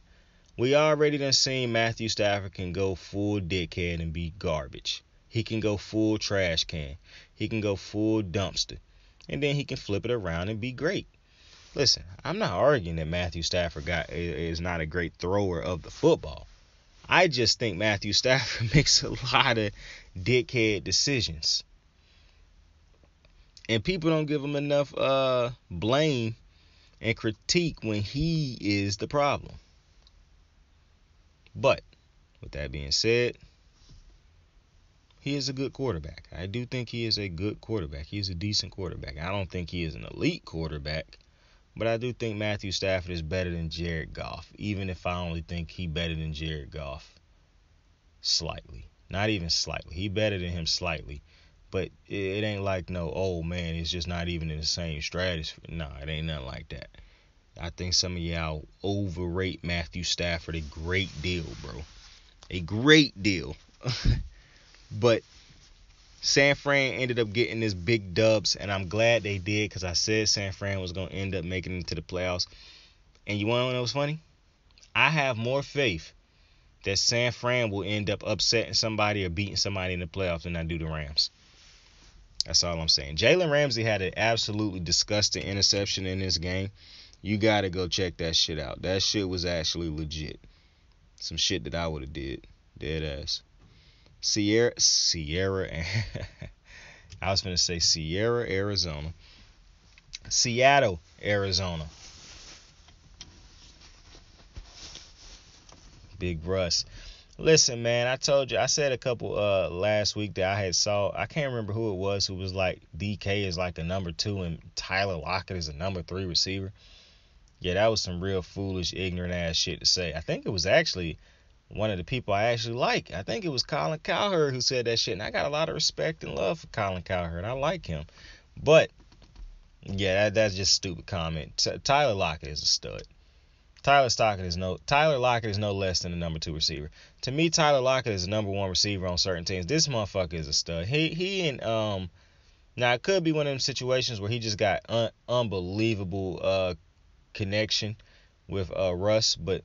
We already done seen Matthew Stafford can go full dickhead and be garbage. He can go full trash can. He can go full dumpster. And then he can flip it around and be great. Listen, I'm not arguing that Matthew Stafford is not a great thrower of the football. I just think Matthew Stafford makes a lot of dickhead decisions. And people don't give him enough blame and critique when he is the problem. But, with that being said, he is a good quarterback. I do think he is a good quarterback. He is a decent quarterback. I don't think he is an elite quarterback. But I do think Matthew Stafford is better than Jared Goff, even if I only think he better than Jared Goff slightly. Not even slightly. He better than him slightly. But it ain't like no, oh man, it's just not even in the same stratosphere. Nah, it ain't nothing like that. I think some of y'all overrate Matthew Stafford a great deal, bro. A great deal. But San Fran ended up getting this big dubs, and I'm glad they did because I said San Fran was going to end up making it into the playoffs. And you want to know what's funny? I have more faith that San Fran will end up upsetting somebody or beating somebody in the playoffs than I do the Rams. That's all I'm saying. Jalen Ramsey had an absolutely disgusting interception in this game. You got to go check that shit out. That shit was actually legit. Some shit that I would have did. Dead ass. Sierra, I was going to say Sierra, Arizona. Seattle, Arizona. Big Russ. Listen, man, I said a couple last week that I can't remember who it was who was like, DK is like a number 2 and Tyler Lockett is a number 3 receiver. Yeah, that was some real foolish, ignorant ass shit to say. I think it was actually one of the people I actually like. I think it was Colin Cowherd who said that shit, and I got a lot of respect and love for Colin Cowherd. I like him. But, yeah, that's just a stupid comment. Tyler Lockett is a stud. Tyler Lockett is no less than a number 2 receiver. To me, Tyler Lockett is a number 1 receiver on certain teams. This motherfucker is a stud. Now it could be one of them situations where he just got unbelievable connection with Russ, but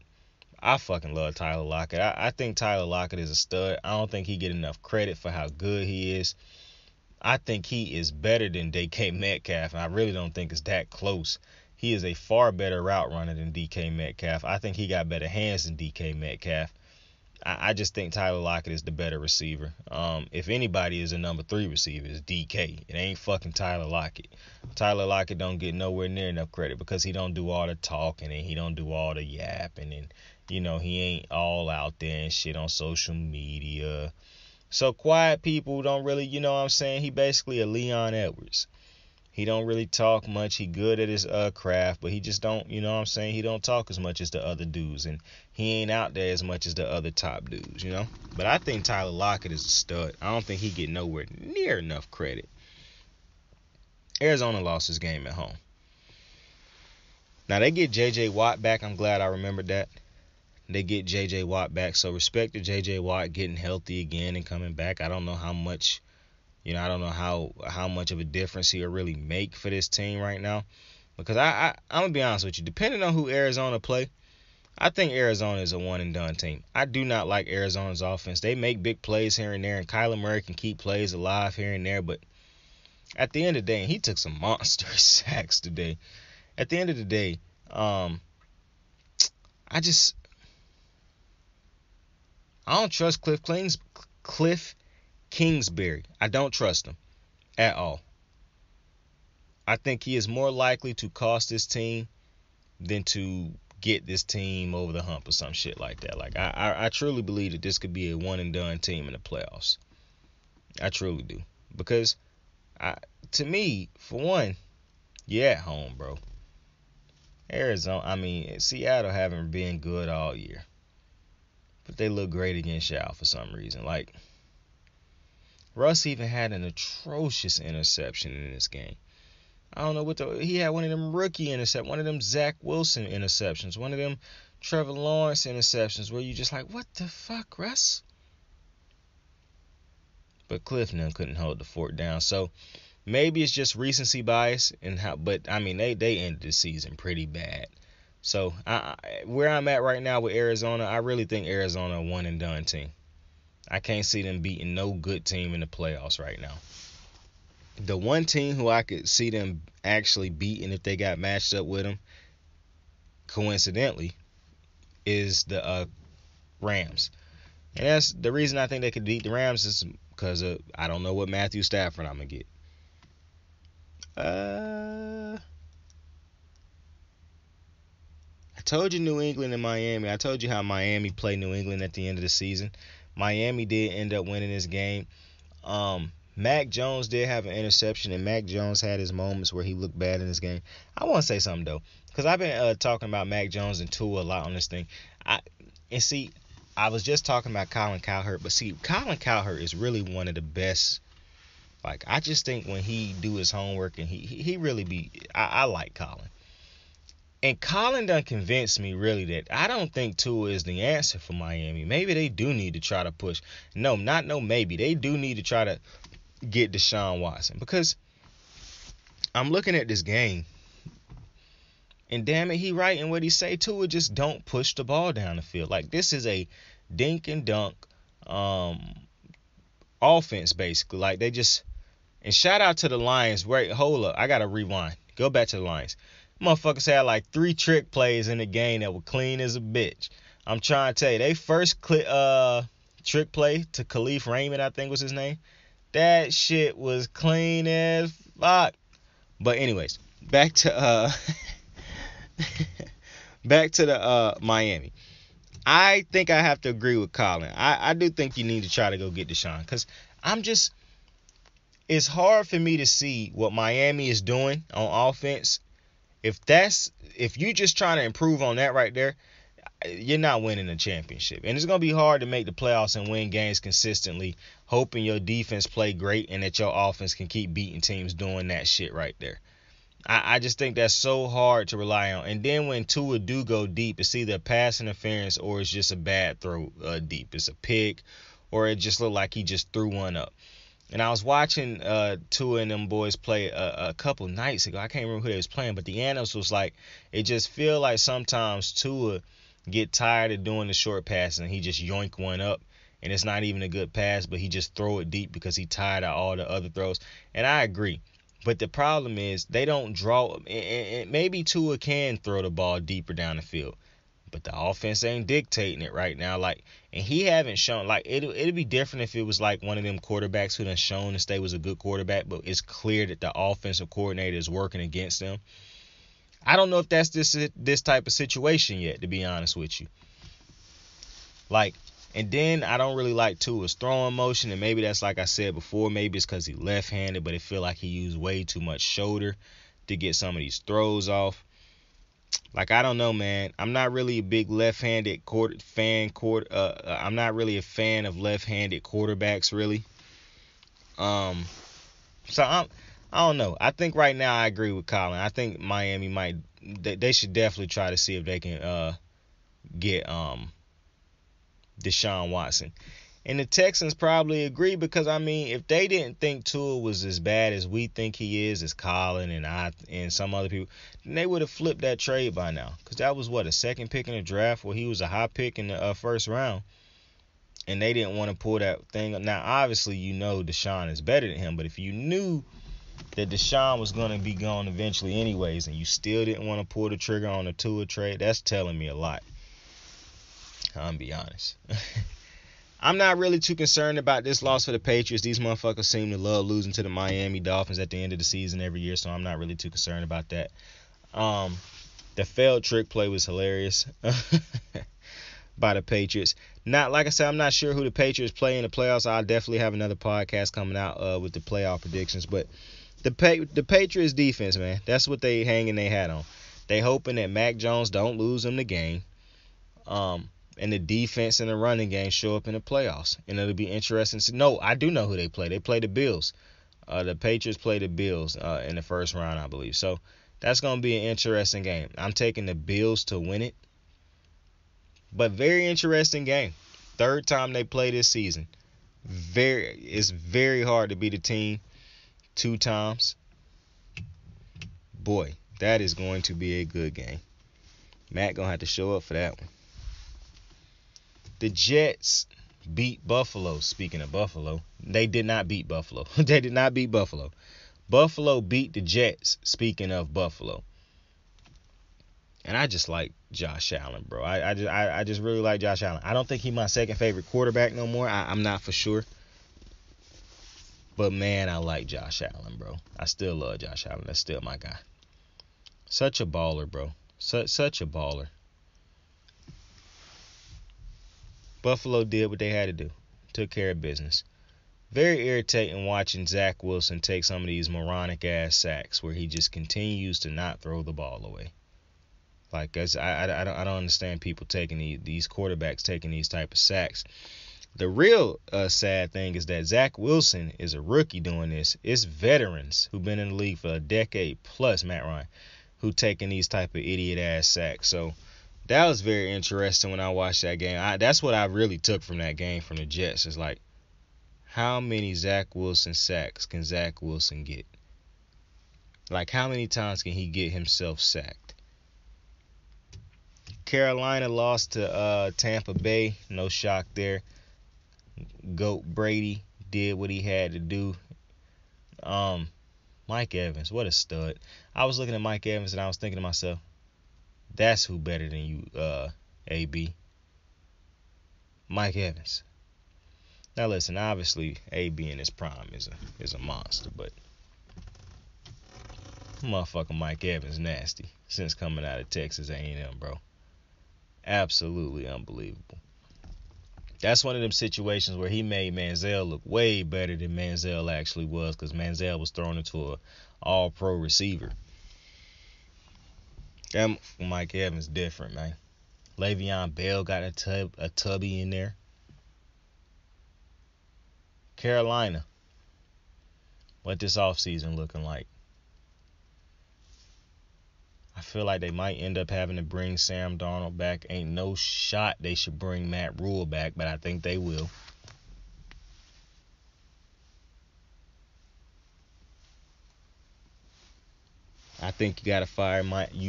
I fucking love Tyler Lockett. I think Tyler Lockett is a stud. I don't think he get enough credit for how good he is. I think he is better than DK Metcalf, and I really don't think it's that close. he is a far better route runner than DK Metcalf. I think he got better hands than DK Metcalf. I just think Tyler Lockett is the better receiver. If anybody is a number 3 receiver, it's DK. It ain't fucking Tyler Lockett. Tyler Lockett don't get nowhere near enough credit because he don't do all the talking and he don't do all the yapping and, he ain't all out there and shit on social media. So quiet people don't really, he basically a Leon Edwards. He don't really talk much. He good at his craft, but he just don't, he don't talk as much as the other dudes, and he ain't out there as much as the other top dudes, But I think Tyler Lockett is a stud. I don't think he get nowhere near enough credit. Arizona lost his game at home. Now they get J.J. Watt back. I'm glad I remembered that. They get J.J. Watt back, so respect to J.J. Watt getting healthy again and coming back. I don't know how much. I don't know how much of a difference he'll really make for this team right now. Because I'm going to be honest with you. Depending on who Arizona play, I think Arizona is a one-and-done team. I do not like Arizona's offense. They make big plays here and there, and Kyler Murray can keep plays alive here and there. But at the end of the day, and he took some monster sacks today. At the end of the day, I don't trust Cliff Kingsbury. I don't trust him at all. I think he is more likely to cost this team than to get this team over the hump or some shit like that. Like I truly believe that this could be a one and done team in the playoffs. I truly do. Because to me, for one, you're at home, bro. Seattle haven't been good all year. But they look great against y'all for some reason. Like, Russ even had an atrocious interception in this game. I don't know he had one of them rookie interceptions, one of them Zach Wilson interceptions, one of them Trevor Lawrence interceptions where you just like, what the fuck, Russ? But Cliff couldn't hold the fort down. So maybe it's just recency bias but they ended the season pretty bad. So where I'm at right now with Arizona, I really think Arizona a one and done team. I can't see them beating no good team in the playoffs right now. The one team who I could see them actually beating if they got matched up with them, coincidentally, is the Rams. And that's the reason I think they could beat the Rams is because I don't know what Matthew Stafford I'm going to get. I told you New England and Miami. I told you how Miami played New England at the end of the season. Miami did end up winning this game. Mac Jones did have an interception, and Mac Jones had his moments where he looked bad in this game. I want to say something, though, because I've been talking about Mac Jones and Tua a lot on this thing. I was just talking about Colin Cowherd, but see, Colin Cowherd is really one of the best. Like, I just think when he do his homework and he really be, I like Colin. And Colin done convinced me really that I don't think Tua is the answer for Miami. Maybe they do need to try to push. Maybe. They do need to try to get Deshaun Watson. Because I'm looking at this game. And damn it, he right in what he say. Tua just don't push the ball down the field. Like, this is a dink and dunk offense, basically. Like, they just... And shout out to the Lions. Wait, hold up. I got to rewind. Go back to the Lions. Motherfuckers had like 3 trick plays in the game that were clean as a bitch. I'm trying to tell you, they first trick play to Khalif Raymond, I think was his name. That shit was clean as fuck. But anyways, back to Miami. I think I have to agree with Colin. I do think you need to try to go get Deshaun, because it's hard for me to see what Miami is doing on offense. If you just trying to improve on that right there, you're not winning a championship. And it's going to be hard to make the playoffs and win games consistently, hoping your defense play great and that your offense can keep beating teams doing that shit right there. I just think that's so hard to rely on. And then when Tua do go deep, it's either pass interference or it's just a bad throw deep. It's a pick, or it just looked like he just threw one up. And I was watching Tua and them boys play a couple nights ago. I can't remember who they was playing, but the analyst was like, it just feel like sometimes Tua get tired of doing the short pass and he just yoink one up, and it's not even a good pass, but he just throw it deep because he tired of all the other throws. And I agree. But the problem is they don't draw. And maybe Tua can throw the ball deeper down the field, but the offense ain't dictating it right now. Like, and he haven't shown. Like, it'd be different if it was like one of them quarterbacks who done shown to stay was a good quarterback, but it's clear that the offensive coordinator is working against them. I don't know if that's this type of situation yet, to be honest with you. Like, and then I don't really like Tua's throwing motion, and maybe that's like I said before. Maybe it's because he's left-handed, but it feel like he used way too much shoulder to get some of these throws off. Like, I don't know, man. I'm not really a big left-handed fan. I'm not really a fan of left-handed quarterbacks, really. So I don't know. I think right now I agree with Colin. I think Miami might. They should definitely try to see if they can get Deshaun Watson. And the Texans probably agree because, I mean, if they didn't think Tua was as bad as we think he is, as Colin and some other people, then they would have flipped that trade by now. Because that was, a second pick in the draft where he was a high pick in the first round. And they didn't want to pull that thing. Now, obviously, you know Deshaun is better than him. But if you knew that Deshaun was going to be gone eventually anyways, and you still didn't want to pull the trigger on the Tua trade, that's telling me a lot. I'm be honest. I'm not really too concerned about this loss for the Patriots. These motherfuckers seem to love losing to the Miami Dolphins at the end of the season every year, so I'm not really too concerned about that. The failed trick play was hilarious by the Patriots. Not, like I said, I'm not sure who the Patriots play in the playoffs. I'll definitely have another podcast coming out with the playoff predictions. But the Patriots defense, man, that's what they hanging their hat on. They hoping that Mac Jones don't lose them the game. And the defense and the running game show up in the playoffs. And it'll be interesting. No, I do know who they play. They play the Bills. The Patriots play the Bills in the first round, I believe. So that's going to be an interesting game. I'm taking the Bills to win it. But very interesting game. Third time they play this season. It's very hard to beat a team 2 times. Boy, that is going to be a good game. Matt going to have to show up for that one. The Jets beat Buffalo. Speaking of Buffalo, they did not beat Buffalo. They did not beat Buffalo. Buffalo beat the Jets. Speaking of Buffalo. And I just like Josh Allen, bro. I just really like Josh Allen. I don't think he's my second favorite quarterback no more. I'm not for sure. But, man, I like Josh Allen, bro. I still love Josh Allen. That's still my guy. Such a baller, bro. Such a baller. Buffalo did what they had to do. Took care of business. Very irritating watching Zach Wilson take some of these moronic-ass sacks where he just continues to not throw the ball away. Like, I don't understand people taking these quarterbacks taking these type of sacks. The real sad thing is that Zach Wilson is a rookie doing this. It's veterans who've been in the league for a decade plus, Matt Ryan, who taking these type of idiot-ass sacks. So that was very interesting when I watched that game. That's what I really took from that game from the Jets. It's like, how many Zach Wilson sacks can Zach Wilson get? Like, how many times can he get himself sacked? Carolina lost to Tampa Bay. No shock there. Goat Brady did what he had to do. Mike Evans, what a stud. I was looking at Mike Evans and I was thinking to myself, that's who better than you, AB. Mike Evans. Now listen, obviously AB in his prime is a monster, but motherfucker Mike Evans nasty since coming out of Texas A&M, bro. Absolutely unbelievable. That's one of them situations where he made Manziel look way better than Manziel actually was, because Manziel was thrown into a all-pro receiver. That Mike Evans different, man. Le'Veon Bell got a tubby in there. Carolina. What this offseason looking like? I feel like they might end up having to bring Sam Darnold back. Ain't no shot they should bring Matt Rule back, but I think they will. I think you gotta fire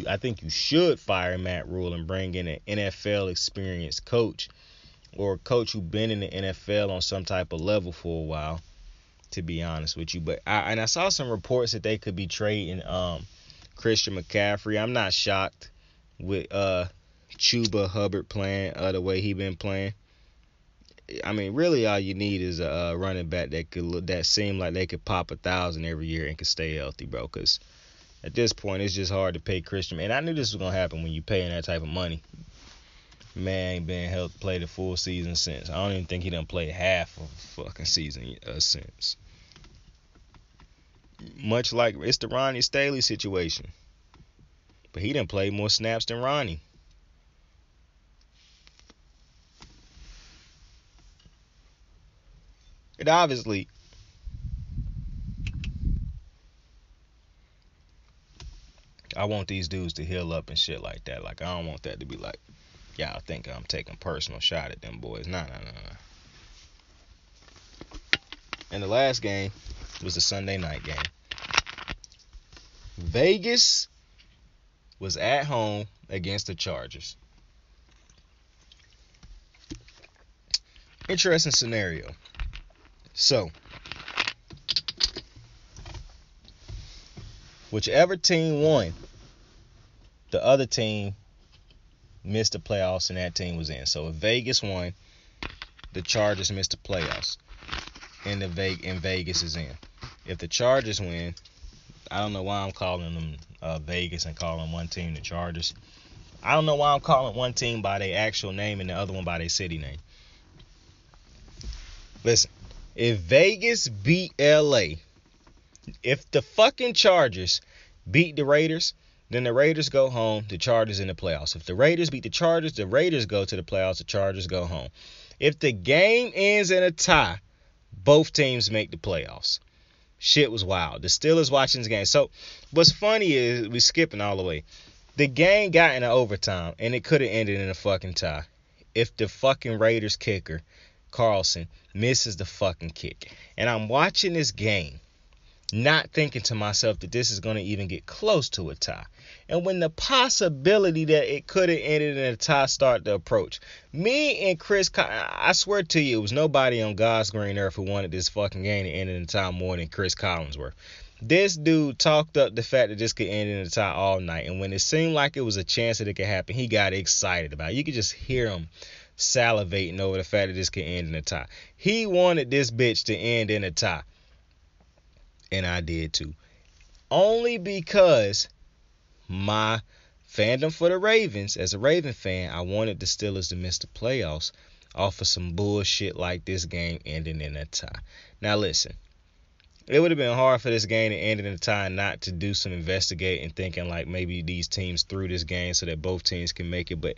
I think you should fire Matt Rule and bring in an NFL experienced coach, or a coach who's been in the NFL on some type of level for a while, to be honest with you. But I saw some reports that they could be trading Christian McCaffrey. I'm not shocked with Chuba Hubbard playing the way he been playing. I mean, really, all you need is a running back that seem like they could pop 1,000 every year and could stay healthy, bro. Because at this point, it's just hard to pay Christian. And I knew this was gonna happen when you paying that type of money. Man ain't been held play the full season since. I don't even think he done played half of a fucking season since. Much like it's the Ronnie Staley situation, but he done played more snaps than Ronnie. It obviously, I want these dudes to heal up and shit like that. Like, I don't want that to be like, y'all think I'm taking personal shot at them boys. Nah. And the last game was the Sunday night game. Vegas was at home against the Chargers. Interesting scenario. So, whichever team won, the other team missed the playoffs and that team was in. So if Vegas won, the Chargers missed the playoffs and Vegas is in. If the Chargers win, I don't know why I'm calling them Vegas and calling one team the Chargers. I don't know why I'm calling one team by their actual name and the other one by their city name. Listen, if Vegas beat LA, if the fucking Chargers beat the Raiders, then the Raiders go home, the Chargers in the playoffs. If the Raiders beat the Raiders go to the playoffs, the Chargers go home. If the game ends in a tie, both teams make the playoffs. Shit was wild. The Steelers watching this game. So what's funny is we skipping all the way. The game got into overtime, and it could have ended in a fucking tie if the fucking Raiders kicker, Carlson, misses the fucking kick. And I'm watching this game, not thinking to myself that this is going to even get close to a tie. And when the possibility that it could have ended in a tie started to approach, me and Chris, I swear to you, it was nobody on God's green earth who wanted this fucking game to end in a tie more than Chris Collinsworth. This dude talked up the fact that this could end in a tie all night. And when it seemed like it was a chance that it could happen, he got excited about it. You could just hear him salivating over the fact that this could end in a tie. He wanted this bitch to end in a tie. And I did too. Only because my fandom for the Ravens, as a Raven fan, I wanted the Steelers to miss the playoffs off of some bullshit like this game ending in a tie. Now listen, it would have been hard for this game to end in a tie and not to do some investigating, thinking like maybe these teams threw this game so that both teams can make it. But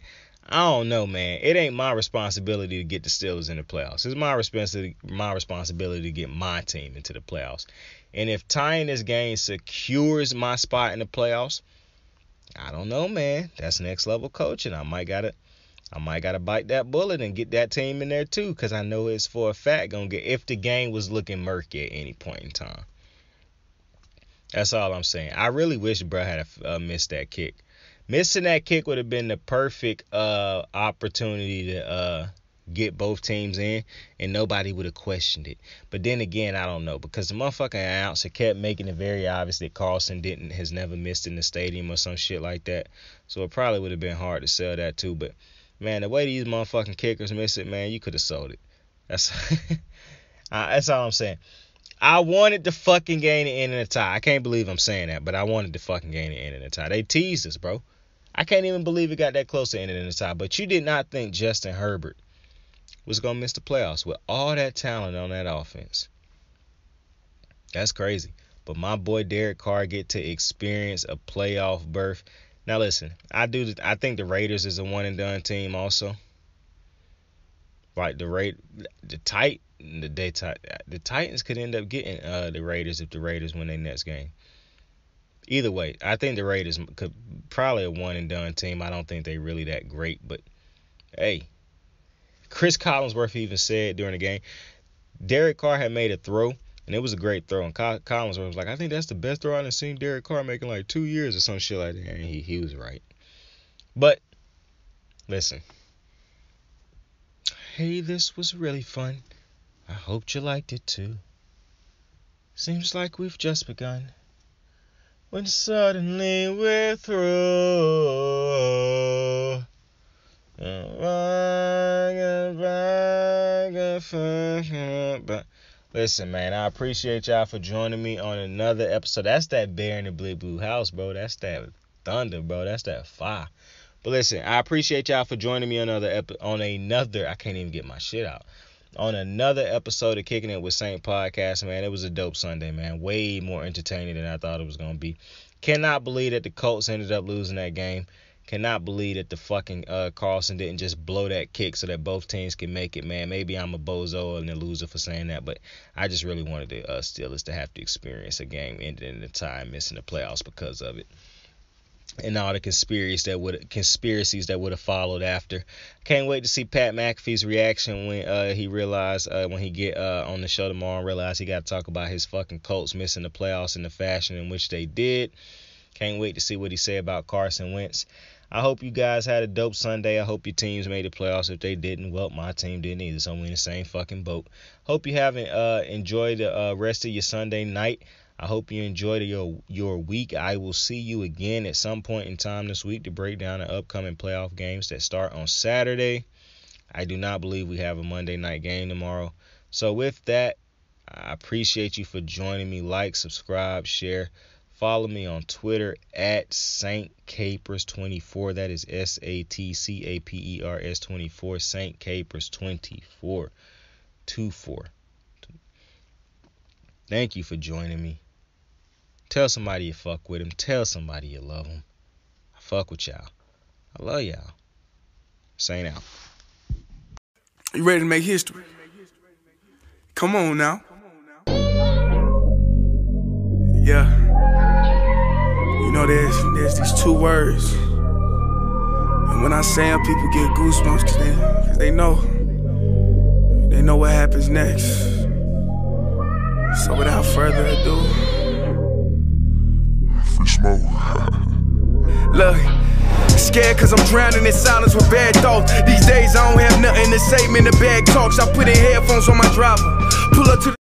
I don't know, man. It ain't my responsibility to get the Steelers in the playoffs. It's my responsibility to get my team into the playoffs. And if tying this game secures my spot in the playoffs, I don't know, man. That's next level coaching. I might gotta bite that bullet and get that team in there too, because I know it's for a fact gonna get if the game was looking murky at any point in time. That's all I'm saying. I really wish bro had missed that kick. Missing that kick would have been the perfect opportunity to get both teams in, and nobody would have questioned it. But then again, I don't know, because the motherfucking announcer kept making it very obvious that Carlson has never missed in the stadium or some shit like that. So it probably would have been hard to sell that too. But man, the way these motherfucking kickers miss it, man, you could have sold it. That's all I'm saying. I wanted the fucking game to end in a tie. I can't believe I'm saying that, but I wanted the fucking game to end in a tie. They teased us, bro. I can't even believe it got that close to ending in a tie. But you did not think Justin Herbert was going to miss the playoffs with all that talent on that offense. That's crazy. But my boy Derek Carr get to experience a playoff berth. Now listen, I think the Raiders is a one and done team also. Like the Titans could end up getting the Raiders if the Raiders win their next game. Either way, I think the Raiders could probably a one and done team. I don't think they really that great, but hey, Chris Collinsworth even said during the game, Derek Carr had made a throw, and it was a great throw. And Collinsworth was like, I think that's the best throw I've seen Derek Carr make in like 2 years or some shit like that. And he was right. But listen, hey, this was really fun. I hope you liked it too. Seems like we've just begun. When suddenly we're through. Listen, man, I appreciate y'all for joining me on another episode. That's that bear in the big blue house, bro. That's that thunder, bro. That's that fire. But listen, I appreciate y'all for joining me on another I can't even get my shit out. On another episode of Kicking It with Saint Podcast, man. It was a dope Sunday, man. Way more entertaining than I thought it was going to be. Cannot believe that the Colts ended up losing that game. Cannot believe that the fucking Carlson didn't just blow that kick so that both teams can make it, man. Maybe I'm a bozo and a loser for saying that, but I just really wanted the Steelers to have to experience a game ending in the tie, missing the playoffs because of it. And all the conspiracies that would have followed after. Can't wait to see Pat McAfee's reaction when he realized when he get on the show tomorrow and realize he got to talk about his fucking Colts missing the playoffs in the fashion in which they did. Can't wait to see what he say about Carson Wentz. I hope you guys had a dope Sunday. I hope your teams made the playoffs. If they didn't, well, my team didn't either, so we're in the same fucking boat. Hope you haven't enjoyed the rest of your Sunday night. I hope you enjoyed your week. I will see you again at some point in time this week to break down the upcoming playoff games that start on Saturday. I do not believe we have a Monday night game tomorrow. So with that, I appreciate you for joining me. Like, subscribe, share. Follow me on Twitter at SaintCapers24. That is SATCAPERS24. SaintCapers24. 24. Thank you for joining me. Tell somebody you fuck with them. Tell somebody you love them. I fuck with y'all. I love y'all. Saint out. You ready to make history? Come on now. Yeah. You know there's these two words. And when I say them, people get goosebumps cause they know what happens next. So without further ado, free smoke. Look, scared cause I'm drowning in silence with bad thoughts. These days I don't have nothing to say, man, the bad talks. I put in headphones on my driver, pull up to the